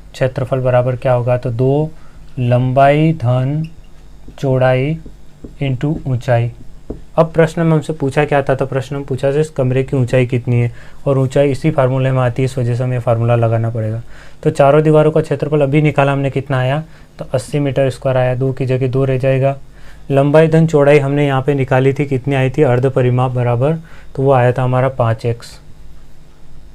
क्षेत्रफल बराबर क्या होगा, तो 2 लंबाई धन चौड़ाई इंटू ऊंचाई। अब प्रश्न में हमसे पूछा क्या था, तो प्रश्न में पूछा इस कमरे की ऊंचाई कितनी है, और ऊंचाई इसी फार्मूले में आती है, इस वजह से हमें फार्मूला लगाना पड़ेगा। तो चारों दीवारों का क्षेत्रफल अभी निकाला हमने, कितना आया, तो 80 मीटर स्क्वायर आया, 2 की जगह 2 रह जाएगा। लंबाई धन चौड़ाई हमने यहाँ पे निकाली थी, कितनी आई थी, अर्ध परिमाप बराबर, तो वो आया था हमारा 5x।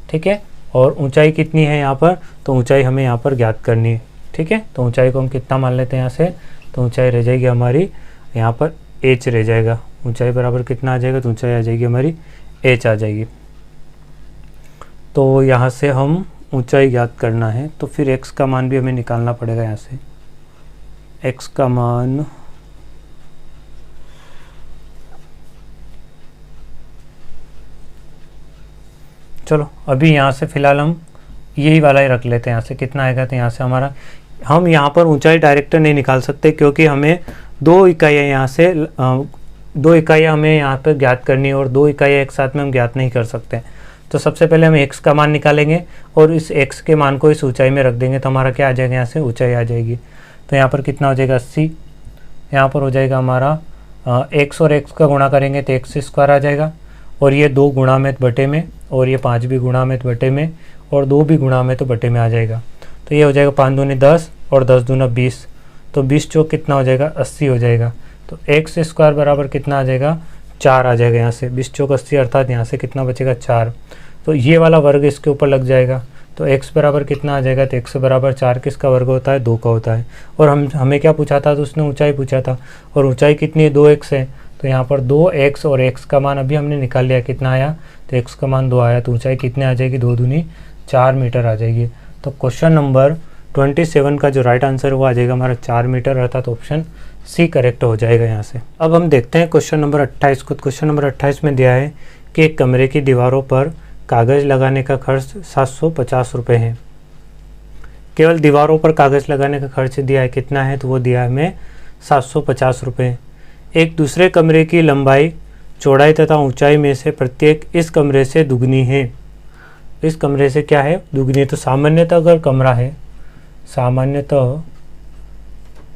ठीक है, और ऊंचाई कितनी है यहाँ पर, तो ऊंचाई हमें यहाँ पर ज्ञात करनी है। ठीक है, तो ऊंचाई को हम कितना मान लेते हैं यहाँ से, तो ऊंचाई रह जाएगी हमारी यहाँ पर h रह जाएगा। ऊंचाई बराबर कितना आ जाएगा, तो ऊंचाई आ जाएगी हमारी h आ जाएगी। तो यहाँ से हम ऊंचाई ज्ञात करना है, तो फिर x का मान भी हमें निकालना पड़ेगा यहाँ से। x का मान चलो अभी यहाँ से फ़िलहाल हम यही वाला ही रख लेते हैं। यहाँ से कितना आएगा, तो यहाँ से हमारा, हम यहाँ पर ऊंचाई डायरेक्ट नहीं निकाल सकते क्योंकि हमें दो इकाइयाँ यहाँ से दो इकाइयाँ हमें यहाँ पर ज्ञात करनी है और दो इकाइयाँ एक साथ में हम ज्ञात नहीं कर सकते। तो सबसे पहले हम x का मान निकालेंगे और इस x के मान को इस ऊंचाई में रख देंगे, तो हमारा क्या आ जाएगा, यहाँ से ऊंचाई आ जाएगी। तो यहाँ पर कितना हो जाएगा 80, यहाँ पर हो जाएगा हमारा x और x का गुणा करेंगे तो x² आ जाएगा, और ये 2 गुणा में तो बटे में, और ये 5 भी गुणा में तो बटे में, और 2 भी गुणा में तो बटे में आ जाएगा। तो ये हो जाएगा 5 दूनी 10 और 10 दूना 20, तो 20 चौक कितना हो जाएगा 80 हो जाएगा। तो x² बराबर कितना आ जाएगा 4 आ जाएगा। यहाँ से 20 चौक 80 अर्थात यहाँ से कितना बचेगा 4। तो ये वाला वर्ग इसके ऊपर लग जाएगा। तो x बराबर कितना आ जाएगा, तो x बराबर 4 किसका वर्ग होता है, 2 का होता है। और हमें क्या पूछा था, तो उसने ऊंचाई पूछा था, और ऊंचाई कितनी है 2x है। तो यहाँ पर 2x और x का मान अभी हमने निकाल लिया, कितना आया, तो x का मान 2 आया। तो ऊंचाई कितने आ जाएगी, 2 दूनी 4 मीटर आ जाएगी। तो क्वेश्चन नंबर 27 का जो राइट आंसर वो आ जाएगा हमारा 4 मीटर, अर्थात ऑप्शन सी करेक्ट हो जाएगा यहाँ से। अब हम देखते हैं क्वेश्चन नंबर 28 को। क्वेश्चन नंबर 28 में दिया है कि एक कमरे की दीवारों पर कागज़ लगाने का खर्च 750 रुपये है। केवल दीवारों पर कागज़ लगाने का खर्च दिया है, कितना है, तो वो दिया है हमें 750 रुपये। एक दूसरे कमरे की लंबाई, चौड़ाई तथा ऊंचाई में से प्रत्येक इस कमरे से दुगनी है। इस कमरे से क्या है, दुगनी है। तो सामान्यतः अगर कमरा है,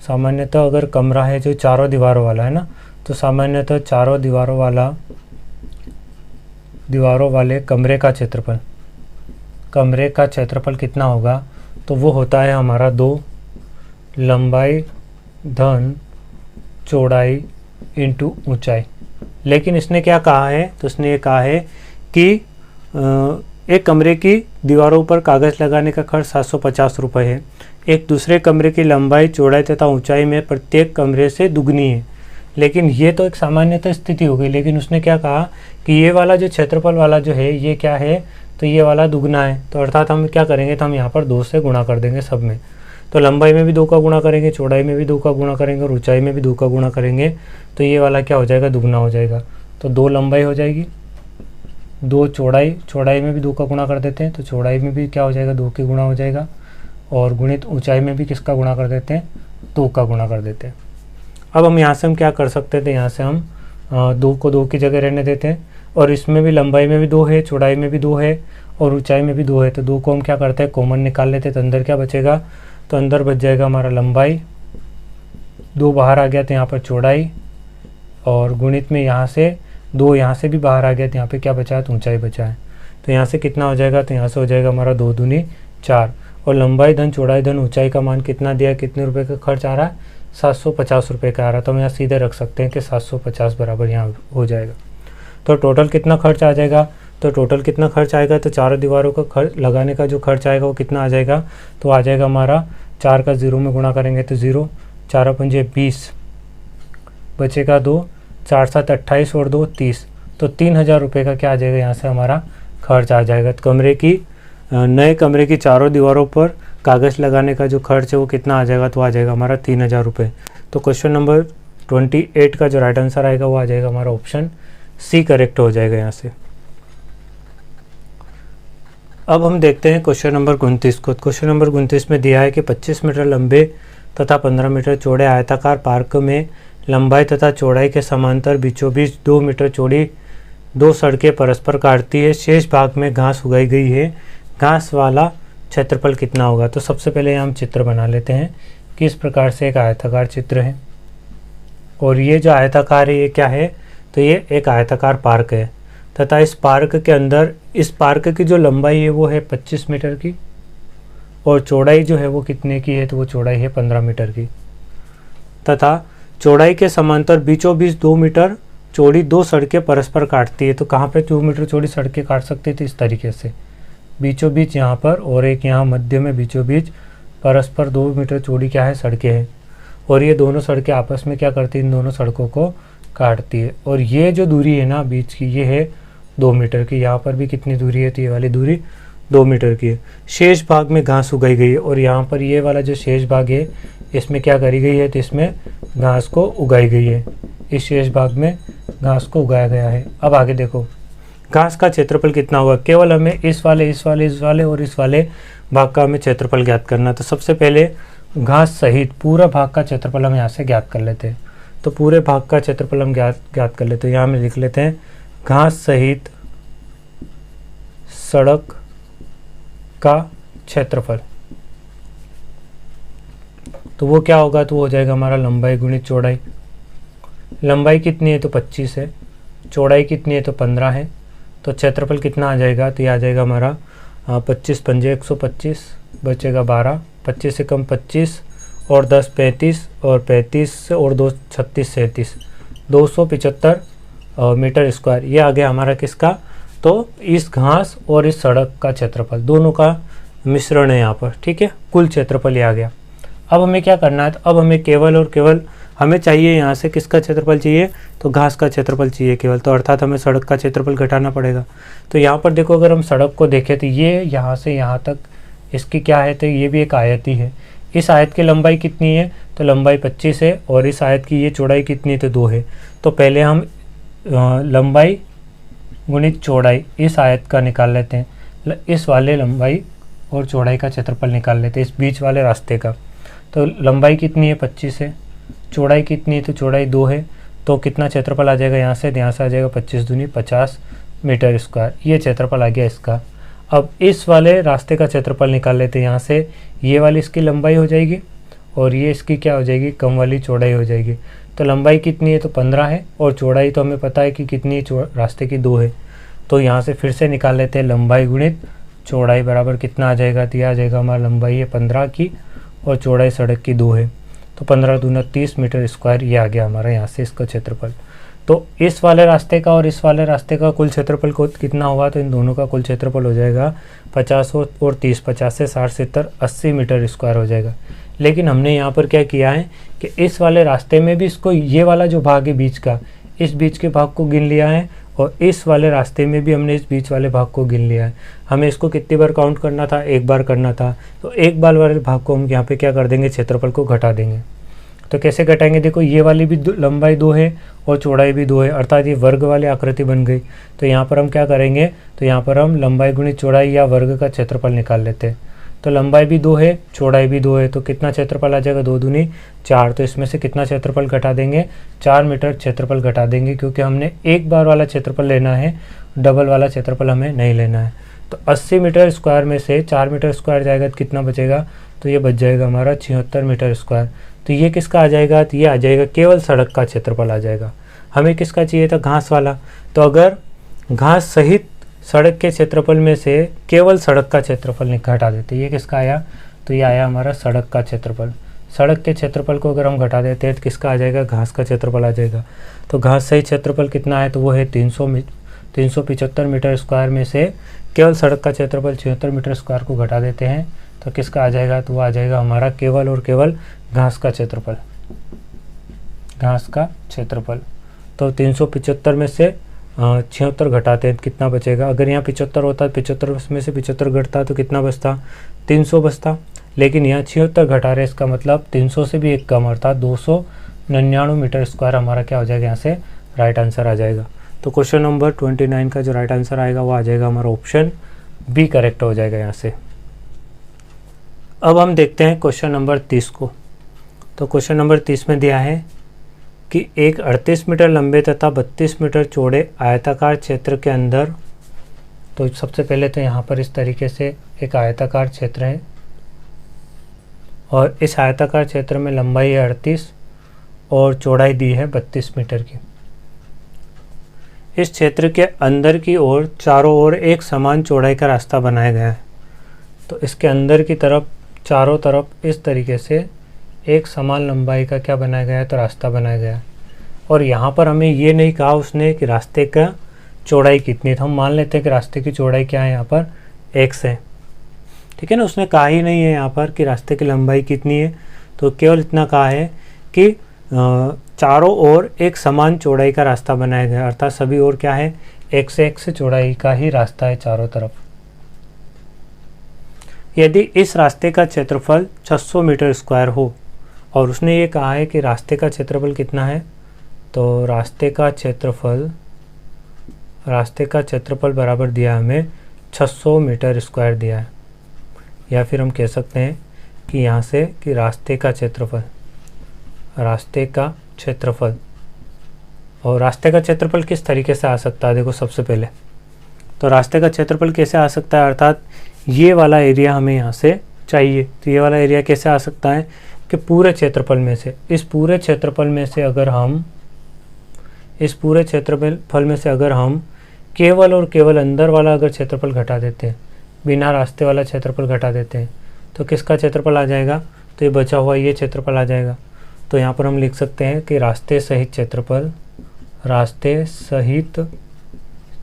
सामान्यतः अगर कमरा है जो चारों दीवारों वाला है ना, तो सामान्यतः चारों दीवारों वाले कमरे का क्षेत्रफल कितना होगा, तो वो होता है हमारा 2 लंबाई धन चौड़ाई इंटू ऊंचाई। लेकिन इसने क्या कहा है, तो इसने ये कहा है कि एक कमरे की दीवारों पर कागज़ लगाने का खर्च 750 रुपये है। एक दूसरे कमरे की लंबाई, चौड़ाई तथा ऊंचाई में प्रत्येक कमरे से दुगनी है। लेकिन ये तो एक सामान्यतः स्थिति हो गई, लेकिन उसने क्या कहा कि ये वाला जो क्षेत्रफल वाला जो है ये क्या है, तो ये वाला दुगना है। तो अर्थात हम क्या करेंगे, तो हम यहाँ पर 2 से गुणा कर देंगे सब में। तो लंबाई में भी 2 का गुणा करेंगे, चौड़ाई में भी 2 का गुणा करेंगे और ऊंचाई में भी 2 का गुणा करेंगे, तो ये वाला क्या हो जाएगा, दुगना हो जाएगा। तो 2 लंबाई हो जाएगी, 2 चौड़ाई में भी 2 का गुणा कर देते हैं, तो चौड़ाई में भी क्या हो जाएगा, 2 के गुणा हो जाएगा, और गुणित ऊंचाई में भी किसका गुणा कर देते हैं, 2 का गुणा कर देते हैं। अब हम यहाँ से हम क्या कर सकते थे, यहाँ से हम 2 को 2 की जगह रहने देते हैं, और इसमें भी लंबाई में भी 2 है, चौड़ाई में भी 2 है और ऊंचाई में भी 2 है। तो 2 को हम क्या करते हैं, कॉमन निकाल लेते हैं। तो अंदर क्या बचेगा, तो अंदर बच जाएगा हमारा लंबाई, 2 बाहर आ गया तो यहाँ पर चौड़ाई, और गुणित में यहाँ से 2 यहाँ से भी बाहर आ गया तो यहाँ पे क्या बचा है, तो ऊंचाई बचा है। तो यहाँ से कितना हो जाएगा, तो यहाँ से हो जाएगा हमारा 2 दूनी 4, और लंबाई धन चौड़ाई धन ऊंचाई का मान कितना दिया, कितने रुपए का खर्च आ रहा है, 750 रुपये का आ रहा है। तो हम यहाँ सीधे रख सकते हैं कि 750 बराबर यहाँ हो जाएगा। तो टोटल कितना खर्च आ जाएगा, तो टोटल कितना खर्च आएगा, तो चारों दीवारों का खर्च लगाने का जो खर्च आएगा वो कितना आ जाएगा, तो आ जाएगा हमारा 4 का 0 में गुणा करेंगे तो 0, 4 पंजे 20, बचेगा 2, 4 7 28 और 2 30। तो 3000 रुपये का क्या आ जाएगा, यहाँ से हमारा खर्च आ जाएगा। तो नए कमरे की चारों दीवारों पर कागज़ लगाने का जो खर्च है वो कितना आ जाएगा, तो आ जाएगा हमारा 3000 रुपये। तो क्वेश्चन नंबर 28 का जो राइट आंसर आएगा वो आ जाएगा हमारा ऑप्शन सी करेक्ट हो जाएगा यहाँ से। अब हम देखते हैं क्वेश्चन नंबर 29 को। क्वेश्चन नंबर 29 में दिया है कि 25 मीटर लंबे तथा 15 मीटर चौड़े आयताकार पार्क में लंबाई तथा चौड़ाई के समांतर बीचों बीच 2 मीटर चौड़ी 2 सड़कें परस्पर काटती है। शेष भाग में घास उगाई गई है, घास वाला क्षेत्रफल कितना होगा। तो सबसे पहले हम चित्र बना लेते हैं कि इस प्रकार से एक आयताकार चित्र है, और ये जो आयताकार है ये क्या है, तो ये एक आयताकार पार्क है, तथा इस पार्क के अंदर इस पार्क की जो लंबाई है वो है 25 मीटर की, और चौड़ाई जो है वो कितने की है, तो वो चौड़ाई है 15 मीटर की, तथा चौड़ाई के समांतर बीचों बीच 2 मीटर चौड़ी 2 सड़कें परस्पर काटती है। तो कहाँ पे 2 मीटर चौड़ी सड़कें काट सकते थे, इस तरीके से बीचों बीच यहाँ पर, और एक यहाँ मध्य में बीचों बीच परस्पर 2 मीटर चौड़ी क्या है, सड़कें हैं, और ये दोनों सड़कें आपस में क्या करती है, इन दोनों सड़कों को काटती है। और ये जो दूरी है ना बीच की, ये है 2 मीटर की। यहाँ पर भी कितनी दूरी है, तो ये वाली दूरी 2 मीटर की है। शेष भाग में घास उगाई गई है और यहाँ पर ये वाला जो शेष भाग है इसमें क्या करी गई है, तो इसमें घास को उगाई गई है। इस शेष भाग में घास को उगाया गया है। अब आगे देखो घास का क्षेत्रफल कितना होगा। केवल हमें इस वाले और इस वाले भाग का हमें क्षेत्रफल ज्ञात करना। तो सबसे पहले घास सहित पूरा भाग का क्षेत्रफल हम यहाँ से ज्ञात कर लेते हैं। तो पूरे भाग का क्षेत्रफल हम ज्ञात कर लेते हैं। यहाँ में लिख लेते हैं घास सहित सड़क का क्षेत्रफल। तो वो क्या होगा, तो वो हो जाएगा हमारा लंबाई गुणित चौड़ाई। लंबाई कितनी है, तो 25 है। चौड़ाई कितनी है, तो 15 है। तो क्षेत्रफल कितना आ जाएगा, तो ये आ जाएगा हमारा 25 पंजे 125, बचेगा 12, 25 से कम 25 और 10 35 और 35 और 2 36 37, 275 मीटर स्क्वायर। ये आ गया हमारा किसका, तो इस घास और इस सड़क का क्षेत्रफल, दोनों का मिश्रण है यहाँ पर, ठीक है। कुल क्षेत्रफल ये आ गया। अब हमें क्या करना है, तो अब हमें केवल और केवल हमें चाहिए यहाँ से किसका क्षेत्रफल चाहिए, तो घास का क्षेत्रफल चाहिए केवल। तो अर्थात हमें सड़क का क्षेत्रफल घटाना पड़ेगा। तो यहाँ पर देखो अगर हम सड़क को देखें तो ये यहाँ से यहाँ तक इसकी क्या है, तो ये भी एक आयत ही है। इस आयत की लंबाई कितनी है, तो लंबाई 25 है और इस आयत की ये चौड़ाई कितनी है, तो 2 है। तो पहले हम लंबाई गुणित चौड़ाई इस आयत का निकाल लेते हैं। इस वाले लंबाई और चौड़ाई का क्षेत्रफल निकाल लेते हैं, इस बीच वाले रास्ते का। तो लंबाई कितनी है, 25 है। चौड़ाई कितनी है, तो चौड़ाई 2 है। तो कितना क्षेत्रफल आ जाएगा यहाँ से, यहाँ से आ जाएगा 25 दूनी 50 मीटर स्क्वायर। ये क्षेत्रफल आ गया इसका। अब इस वाले रास्ते का क्षेत्रफल निकाल लेते हैं। यहाँ से ये वाली इसकी लंबाई हो जाएगी और ये इसकी क्या हो जाएगी, कम वाली चौड़ाई हो जाएगी। तो लंबाई कितनी है, तो 15 है और चौड़ाई तो हमें पता है कि कितनी है, रास्ते की 2 है। तो यहाँ से फिर से निकाल लेते हैं लंबाई गुणित चौड़ाई बराबर कितना आ जाएगा, तो यह आ जाएगा हमारा लंबाई है 15 की और चौड़ाई सड़क की 2 है। तो 15 दूना 30 मीटर स्क्वायर ये आ गया हमारा यहाँ से इसका क्षेत्रफल। तो इस वाले रास्ते का और इस वाले रास्ते का कुल क्षेत्रफल को कितना होगा, तो इन दोनों का कुल क्षेत्रफल हो जाएगा 50 और 30, 50 से 60 70 80 मीटर स्क्वायर हो जाएगा। लेकिन हमने यहाँ पर क्या किया है कि इस वाले रास्ते में भी इसको ये वाला जो भाग है बीच का, इस बीच के भाग को गिन लिया है और इस वाले रास्ते में भी हमने इस बीच वाले भाग को गिन लिया है। हमें इसको कितनी बार काउंट करना था, एक बार करना था। तो एक बार वाले भाग को हम यहाँ पे क्या कर देंगे, क्षेत्रफल को घटा देंगे। तो कैसे घटाएंगे, देखो ये वाली भी लंबाई 2 है और चौड़ाई भी 2 है, अर्थात ये वर्ग वाली आकृति बन गई। तो यहाँ पर हम क्या करेंगे, तो यहाँ पर हम लंबाई गुणित चौड़ाई या वर्ग का क्षेत्रफल निकाल लेते हैं। तो लंबाई भी 2 है, चौड़ाई भी 2 है, तो कितना क्षेत्रफल आ जाएगा, 2 दूनी 4। तो इसमें से कितना क्षेत्रफल घटा देंगे, 4 मीटर क्षेत्रफल घटा देंगे, क्योंकि हमने एक बार वाला क्षेत्रफल लेना है, डबल वाला क्षेत्रफल हमें नहीं लेना है। तो 80 मीटर स्क्वायर में से 4 मीटर स्क्वायर जाएगा तो कितना बचेगा, तो ये बच जाएगा हमारा 76 मीटर स्क्वायर। तो ये किसका आ जाएगा, तो ये आ जाएगा केवल सड़क का क्षेत्रफल आ जाएगा। हमें किसका चाहिए था, घास वाला। तो अगर घास सहित सड़क के क्षेत्रफल में से केवल सड़क का क्षेत्रफल घटा देते, ये किसका आया, तो ये आया हमारा सड़क का क्षेत्रफल। सड़क के क्षेत्रफल को अगर हम घटा देते हैं तो किसका आ जाएगा, घास का क्षेत्रफल आ जाएगा। तो घास सहित क्षेत्रफल कितना है, तो वो है 375 मीटर स्क्वायर में से केवल सड़क का क्षेत्रफल 76 मीटर स्क्वायर को घटा देते हैं तो किसका आ जाएगा, तो वो आ जाएगा हमारा केवल और केवल घास का क्षेत्रफल। घास का क्षेत्रफल तो 375 में से 76 घटाते हैं कितना बचेगा। अगर यहाँ 75 होता तो 75 में से 75 घटता तो कितना बचता, 300 बचता। लेकिन यहाँ 76 घटा रहे, इसका मतलब 300 से भी एक कम, अर्थात 299 मीटर स्क्वायर हमारा क्या हो जाएगा, यहाँ से राइट आंसर आ जाएगा। तो क्वेश्चन नंबर 29 का जो राइट आंसर आएगा वो आ जाएगा हमारा ऑप्शन बी करेक्ट हो जाएगा यहाँ से। अब हम देखते हैं क्वेश्चन नंबर 30 को। तो क्वेश्चन नंबर 30 में दिया है कि एक 38 मीटर लंबे तथा 32 मीटर चौड़े आयताकार क्षेत्र के अंदर, तो सबसे पहले तो यहाँ पर इस तरीके से एक आयताकार क्षेत्र है और इस आयताकार क्षेत्र में लंबाई है 38 और चौड़ाई दी है 32 मीटर की। इस क्षेत्र के अंदर की ओर चारों ओर एक समान चौड़ाई का रास्ता बनाया गया है। तो इसके अंदर की तरफ चारों तरफ इस तरीके से एक समान लंबाई का क्या बनाया गया है, तो रास्ता बनाया गया है। और यहाँ पर हमें ये नहीं कहा उसने कि रास्ते का चौड़ाई कितनी है, तो हम मान लेते हैं कि रास्ते की चौड़ाई क्या है, यहाँ पर x है, ठीक है ना। उसने कहा ही नहीं है यहाँ पर कि रास्ते की लंबाई कितनी है, तो केवल इतना कहा है कि चारों ओर एक समान चौड़ाई का रास्ता बनाया गया, अर्थात सभी ओर क्या है, x चौड़ाई का ही रास्ता है चारों तरफ। यदि इस रास्ते का क्षेत्रफल 600 मीटर स्क्वायर हो और उसने ये कहा है कि रास्ते का क्षेत्रफल कितना है, तो रास्ते का क्षेत्रफल बराबर दिया हमें 600 मीटर स्क्वायर दिया है। या फिर हम कह सकते हैं कि यहाँ से कि रास्ते का क्षेत्रफल और रास्ते का क्षेत्रफल किस तरीके से आ सकता है। देखो सबसे पहले तो रास्ते का क्षेत्रफल कैसे आ सकता है, अर्थात ये वाला एरिया हमें यहाँ से चाहिए। तो ये वाला एरिया कैसे आ सकता है कि पूरे क्षेत्रफल में से, इस पूरे क्षेत्रफल में से अगर हम केवल और केवल अंदर वाला अगर क्षेत्रफल घटा देते हैं, बिना रास्ते वाला क्षेत्रफल घटा देते हैं, तो किसका क्षेत्रफल आ जाएगा, तो ये बचा हुआ ये क्षेत्रफल आ जाएगा। तो यहाँ पर हम लिख सकते हैं कि रास्ते सहित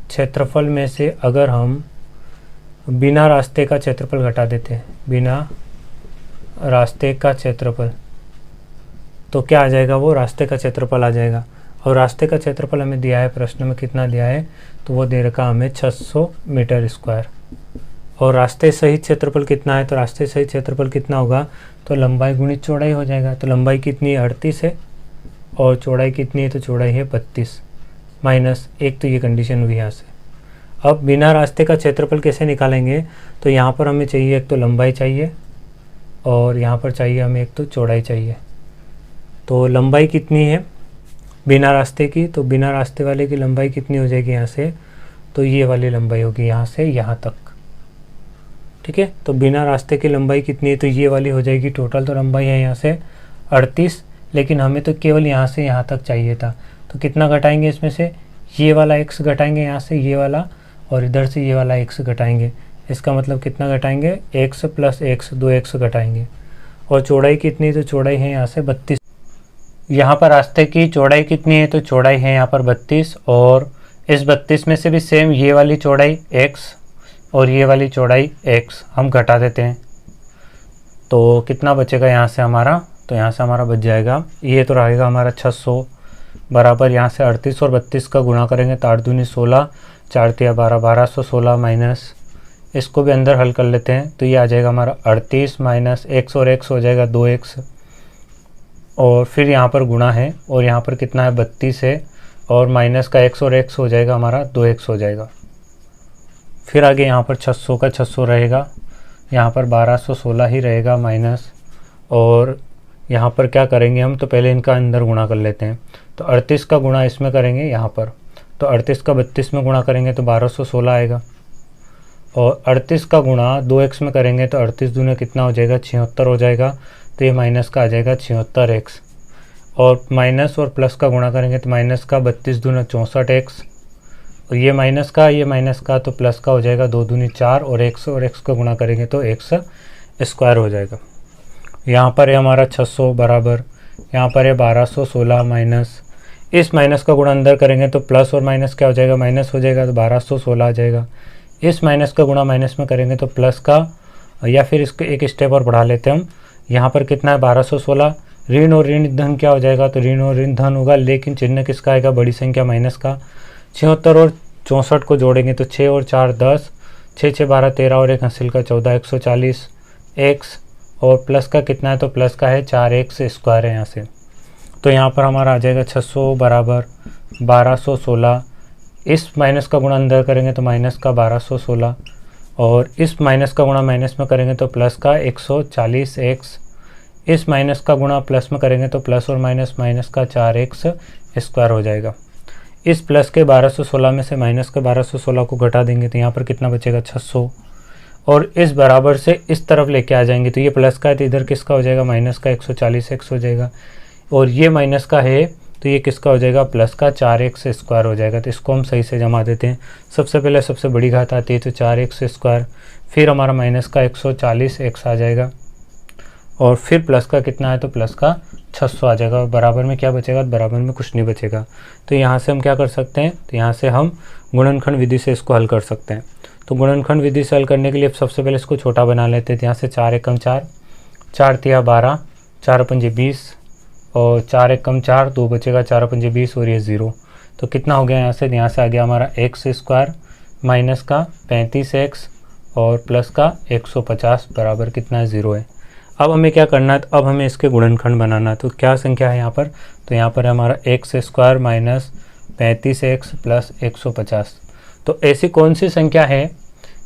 क्षेत्रफल में से अगर हम बिना रास्ते का क्षेत्रफल घटा देते हैं, बिना रास्ते का क्षेत्रफल, तो क्या आ जाएगा, वो रास्ते का क्षेत्रफल आ जाएगा। और रास्ते का क्षेत्रफल हमें दिया है, प्रश्न में कितना दिया है, तो वो दे रखा हमें 600 मीटर स्क्वायर। और रास्ते सहित क्षेत्रफल कितना है, तो रास्ते सहित क्षेत्रफल कितना होगा, तो लंबाई गुणित चौड़ाई हो जाएगा। तो लंबाई कितनी है, 38 है, और चौड़ाई कितनी है, तो चौड़ाई है 32 माइनस 1, तो ये कंडीशन हुई यहाँ से। अब बिना रास्ते का क्षेत्रफल कैसे निकालेंगे, तो यहाँ पर हमें चाहिए एक तो लंबाई चाहिए और यहाँ पर चाहिए हमें एक तो चौड़ाई चाहिए। तो लंबाई कितनी है बिना रास्ते की, तो बिना रास्ते वाले की लंबाई कितनी हो जाएगी यहाँ से, तो ये वाली लंबाई होगी यहाँ से यहाँ तक, ठीक है। तो बिना रास्ते की लंबाई कितनी है, तो ये वाली हो जाएगी। टोटल तो लंबाई है यहाँ से 38, लेकिन हमें तो केवल यहाँ से यहाँ तक चाहिए था। तो कितना घटाएंगे इसमें से, ये वाला x घटाएंगे यहाँ से ये वाला, और इधर से ये वाला x घटाएंगे। इसका मतलब कितना घटाएंगे, x प्लस x, 2x घटाएंगे। और चौड़ाई कितनी, तो चौड़ाई है यहाँ से 32। यहाँ पर रास्ते की चौड़ाई कितनी है, तो चौड़ाई है यहाँ पर 32, और इस 32 में से भी सेम ये वाली चौड़ाई x और ये वाली चौड़ाई x हम घटा देते हैं। तो कितना बचेगा यहाँ से हमारा, तो यहाँ से हमारा बच जाएगा, ये तो रहेगा हमारा 600 बराबर यहाँ से 38 और 32 का गुणा करेंगे तो 8 दूनी 16, 4 तिया 12, 1216 माइनस, इसको भी अंदर हल कर लेते हैं तो ये आ जाएगा हमारा 38 माइनस x और x हो जाएगा 2x, और फिर यहाँ पर गुणा है और यहाँ पर कितना है 32 है, और माइनस का x और x हो जाएगा हमारा 2x हो जाएगा। फिर आगे यहाँ पर 600 का 600 रहेगा, यहाँ पर 1216 ही रहेगा माइनस, और यहाँ पर क्या करेंगे हम, तो पहले इनका अंदर गुणा कर लेते हैं। तो 38 का गुणा इसमें करेंगे यहाँ पर, तो 38 का 32 में गुणा करेंगे तो 1216 आएगा, और 38 का गुणा 2x में करेंगे तो 38 दूने कितना हो जाएगा 76 हो जाएगा, तो ये माइनस का आ जाएगा 76x, और माइनस और प्लस का गुणा करेंगे तो माइनस का 32 दूना 64x, और ये माइनस का तो प्लस का हो जाएगा 2 दूनी 4, और x का गुणा करेंगे तो x स्क्वायर हो जाएगा। यहाँ पर है हमारा 600 बराबर, यहाँ पर है 1216 माइनस, इस माइनस का गुणा अंदर करेंगे तो प्लस और माइनस क्या हो जाएगा, माइनस हो जाएगा, तो 1216 आ जाएगा। इस माइनस का गुणा माइनस में करेंगे तो प्लस का, या फिर इसको एक स्टेप और बढ़ा लेते हैं हम, यहाँ पर कितना है 1216, ऋण और ऋण धन क्या हो जाएगा, तो ऋण और ऋण धन होगा, लेकिन चिन्ह किसका आएगा, बड़ी संख्या माइनस का। 76 और 64 को जोड़ेंगे तो 6 और 4 10, 6 6 12 13 और 1 हासिल का 14, 140 x, और प्लस का कितना है, तो प्लस का है 4x स्क्वायर है यहाँ से। तो यहाँ पर हमारा आ जाएगा 600 बराबर 1216, इस माइनस का गुणा अंदर करेंगे तो माइनस का 1216, और इस माइनस का गुणा माइनस में करेंगे तो प्लस का 140x, इस माइनस का गुणा प्लस में करेंगे तो प्लस और माइनस का 4x स्क्वायर हो जाएगा। इस प्लस के 1216 में से माइनस के 1216 को घटा देंगे तो यहाँ पर कितना बचेगा 600, और इस बराबर से इस तरफ लेके आ जाएंगे तो ये प्लस का है तो इधर किसका हो जाएगा, माइनस का 140x हो जाएगा, और ये माइनस का है तो ये किसका हो जाएगा, प्लस का 4x स्क्वायर हो जाएगा। तो इसको हम सही से जमा देते हैं। सबसे पहले सबसे बड़ी घात आती है तो 4x स्क्वायर, फिर हमारा माइनस का 140x आ जाएगा, और फिर प्लस का कितना है, तो प्लस का 600 आ जाएगा, और बराबर में क्या बचेगा, बराबर में कुछ नहीं बचेगा। तो यहाँ से हम क्या कर सकते हैं, तो यहाँ से हम गुणनखंड विधि से इसको हल कर सकते हैं। तो गुणनखंड विधि से हल करने के लिए सबसे पहले इसको छोटा बना लेते हैं। तो यहाँ से 4 एकम 4, 4 तिया 12, 4 पंजे 20, और 4 एकम 4, 2 बचेगा, 4 पंजे 20, और ये 0। तो कितना हो गया यहाँ से आ गया हमारा x स्क्वायर माइनस का 35x और प्लस का 150 बराबर कितना है 0 है। अब हमें क्या करना है, अब हमें इसके गुणनखंड बनाना है। तो क्या संख्या है यहाँ पर, तो यहाँ पर हमारा x square minus 35x plus 150। तो ऐसी कौन सी संख्या है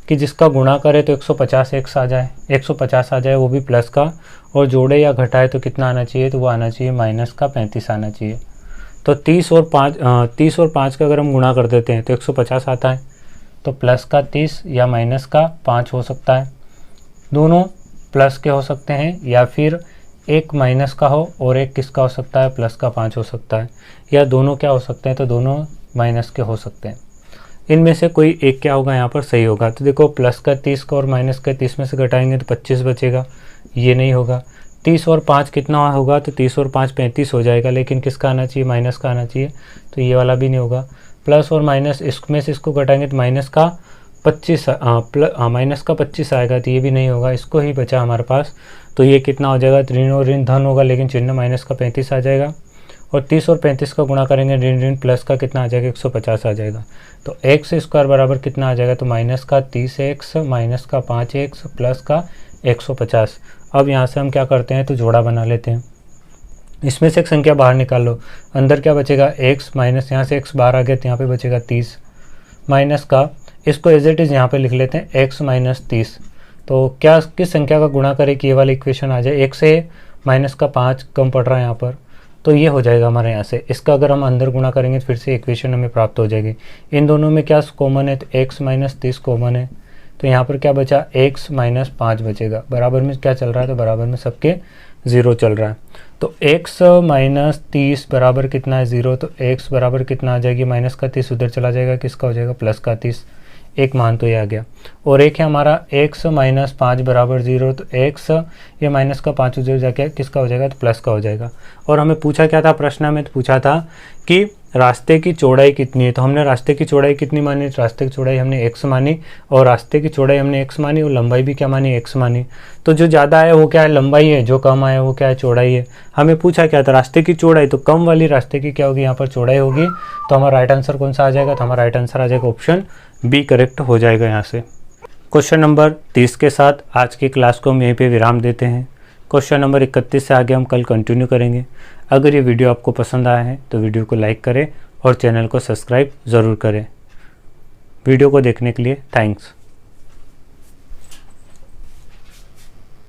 कि जिसका गुणा करे तो 150x आ जाए, 150 आ जाए, वो भी प्लस का, और जोड़े या घटाए तो कितना आना चाहिए, तो वो आना चाहिए माइनस का 35 आना चाहिए। तो 30 और 5 का अगर हम गुणा कर देते हैं तो 150 आता है। तो प्लस का 30 या माइनस का 5 हो सकता है, दोनों प्लस के हो सकते हैं, या फिर एक माइनस का हो और एक किसका हो सकता है, प्लस का 5 हो सकता है, या दोनों क्या हो सकते हैं, तो दोनों माइनस के हो सकते हैं। इनमें से कोई एक क्या होगा यहाँ पर सही होगा। तो देखो प्लस का 30 का और माइनस का 30 में से घटाएंगे तो 25 बचेगा, ये नहीं होगा। 30 और 5 कितना होगा, तो 30 और 5 35 हो जाएगा, लेकिन किसका आना चाहिए, माइनस का आना चाहिए, तो ये वाला भी नहीं होगा। प्लस और माइनस इसमें से इसको घटाएंगे तो माइनस का 25 आएगा, तो ये भी नहीं होगा, इसको ही बचा हमारे पास। तो ये कितना हो जाएगा, ऋण और ऋण धन होगा, लेकिन चिन्ह माइनस का 35 आ जाएगा। और 30 और 35 का गुणा करेंगे, ऋण ऋण प्लस का कितना आ जाएगा, 150 आ जाएगा। तो एक्स स्क्वायर बराबर कितना आ जाएगा, तो माइनस का 30x माइनस का 5x प्लस का 150। अब यहाँ से हम क्या करते हैं, तो जोड़ा बना लेते हैं। इसमें से एक संख्या बाहर निकाल लो, अंदर क्या बचेगा, x माइनस यहाँ से x बाहर आ गया तो यहाँ पे बचेगा 30 माइनस का, इसको एज इट इज़ यहाँ पे लिख लेते हैं x माइनस 30। तो क्या किस संख्या का गुणा करें कि ये वाला इक्वेशन आ जाए, 1 से माइनस का 5 कम पड़ रहा है यहाँ पर, तो ये हो जाएगा हमारे यहाँ से। इसका अगर हम अंदर गुणा करेंगे तो फिर से इक्वेशन हमें प्राप्त हो जाएगी। इन दोनों में क्या कॉमन है, तो x माइनस 30 कॉमन है, तो यहाँ पर क्या बचा, x माइनस 5 बचेगा। बराबर में क्या चल रहा है, तो बराबर में सबके 0 चल रहा है। तो x माइनस 30 बराबर कितना है 0, तो x बराबर कितना आ जाएगी, माइनस का 30 उधर चला जाएगा, किसका हो जाएगा, प्लस का 30, एक मान तो ये आ गया। और एक है हमारा x माइनस 5 बराबर 0, तो x ये माइनस का 5 उधर जाके किसका हो जाएगा, तो प्लस का हो जाएगा। और हमें पूछा क्या था प्रश्न में, तो पूछा था कि रास्ते की चौड़ाई कितनी है, तो हमने रास्ते की चौड़ाई कितनी मानी, रास्ते की चौड़ाई हमने x मानी, और रास्ते की चौड़ाई हमने x मानी, और लंबाई भी क्या मानी, x मानी। तो जो ज़्यादा है वो क्या है, लंबाई है, जो कम आया वो क्या है, चौड़ाई है। हमें पूछा क्या था, रास्ते की चौड़ाई, तो कम वाली रास्ते की क्या होगी, यहाँ पर चौड़ाई होगी। तो हमारा राइट आंसर कौन सा आ जाएगा, तो हमारा राइट आंसर आ जाएगा ऑप्शन बी करेक्ट हो जाएगा यहाँ से। क्वेश्चन नंबर 30 के साथ आज की क्लास को हम यहीं पे विराम देते हैं। क्वेश्चन नंबर 31 से आगे हम कल कंटिन्यू करेंगे। अगर ये वीडियो आपको पसंद आया है तो वीडियो को लाइक करें और चैनल को सब्सक्राइब ज़रूर करें। वीडियो को देखने के लिए थैंक्स।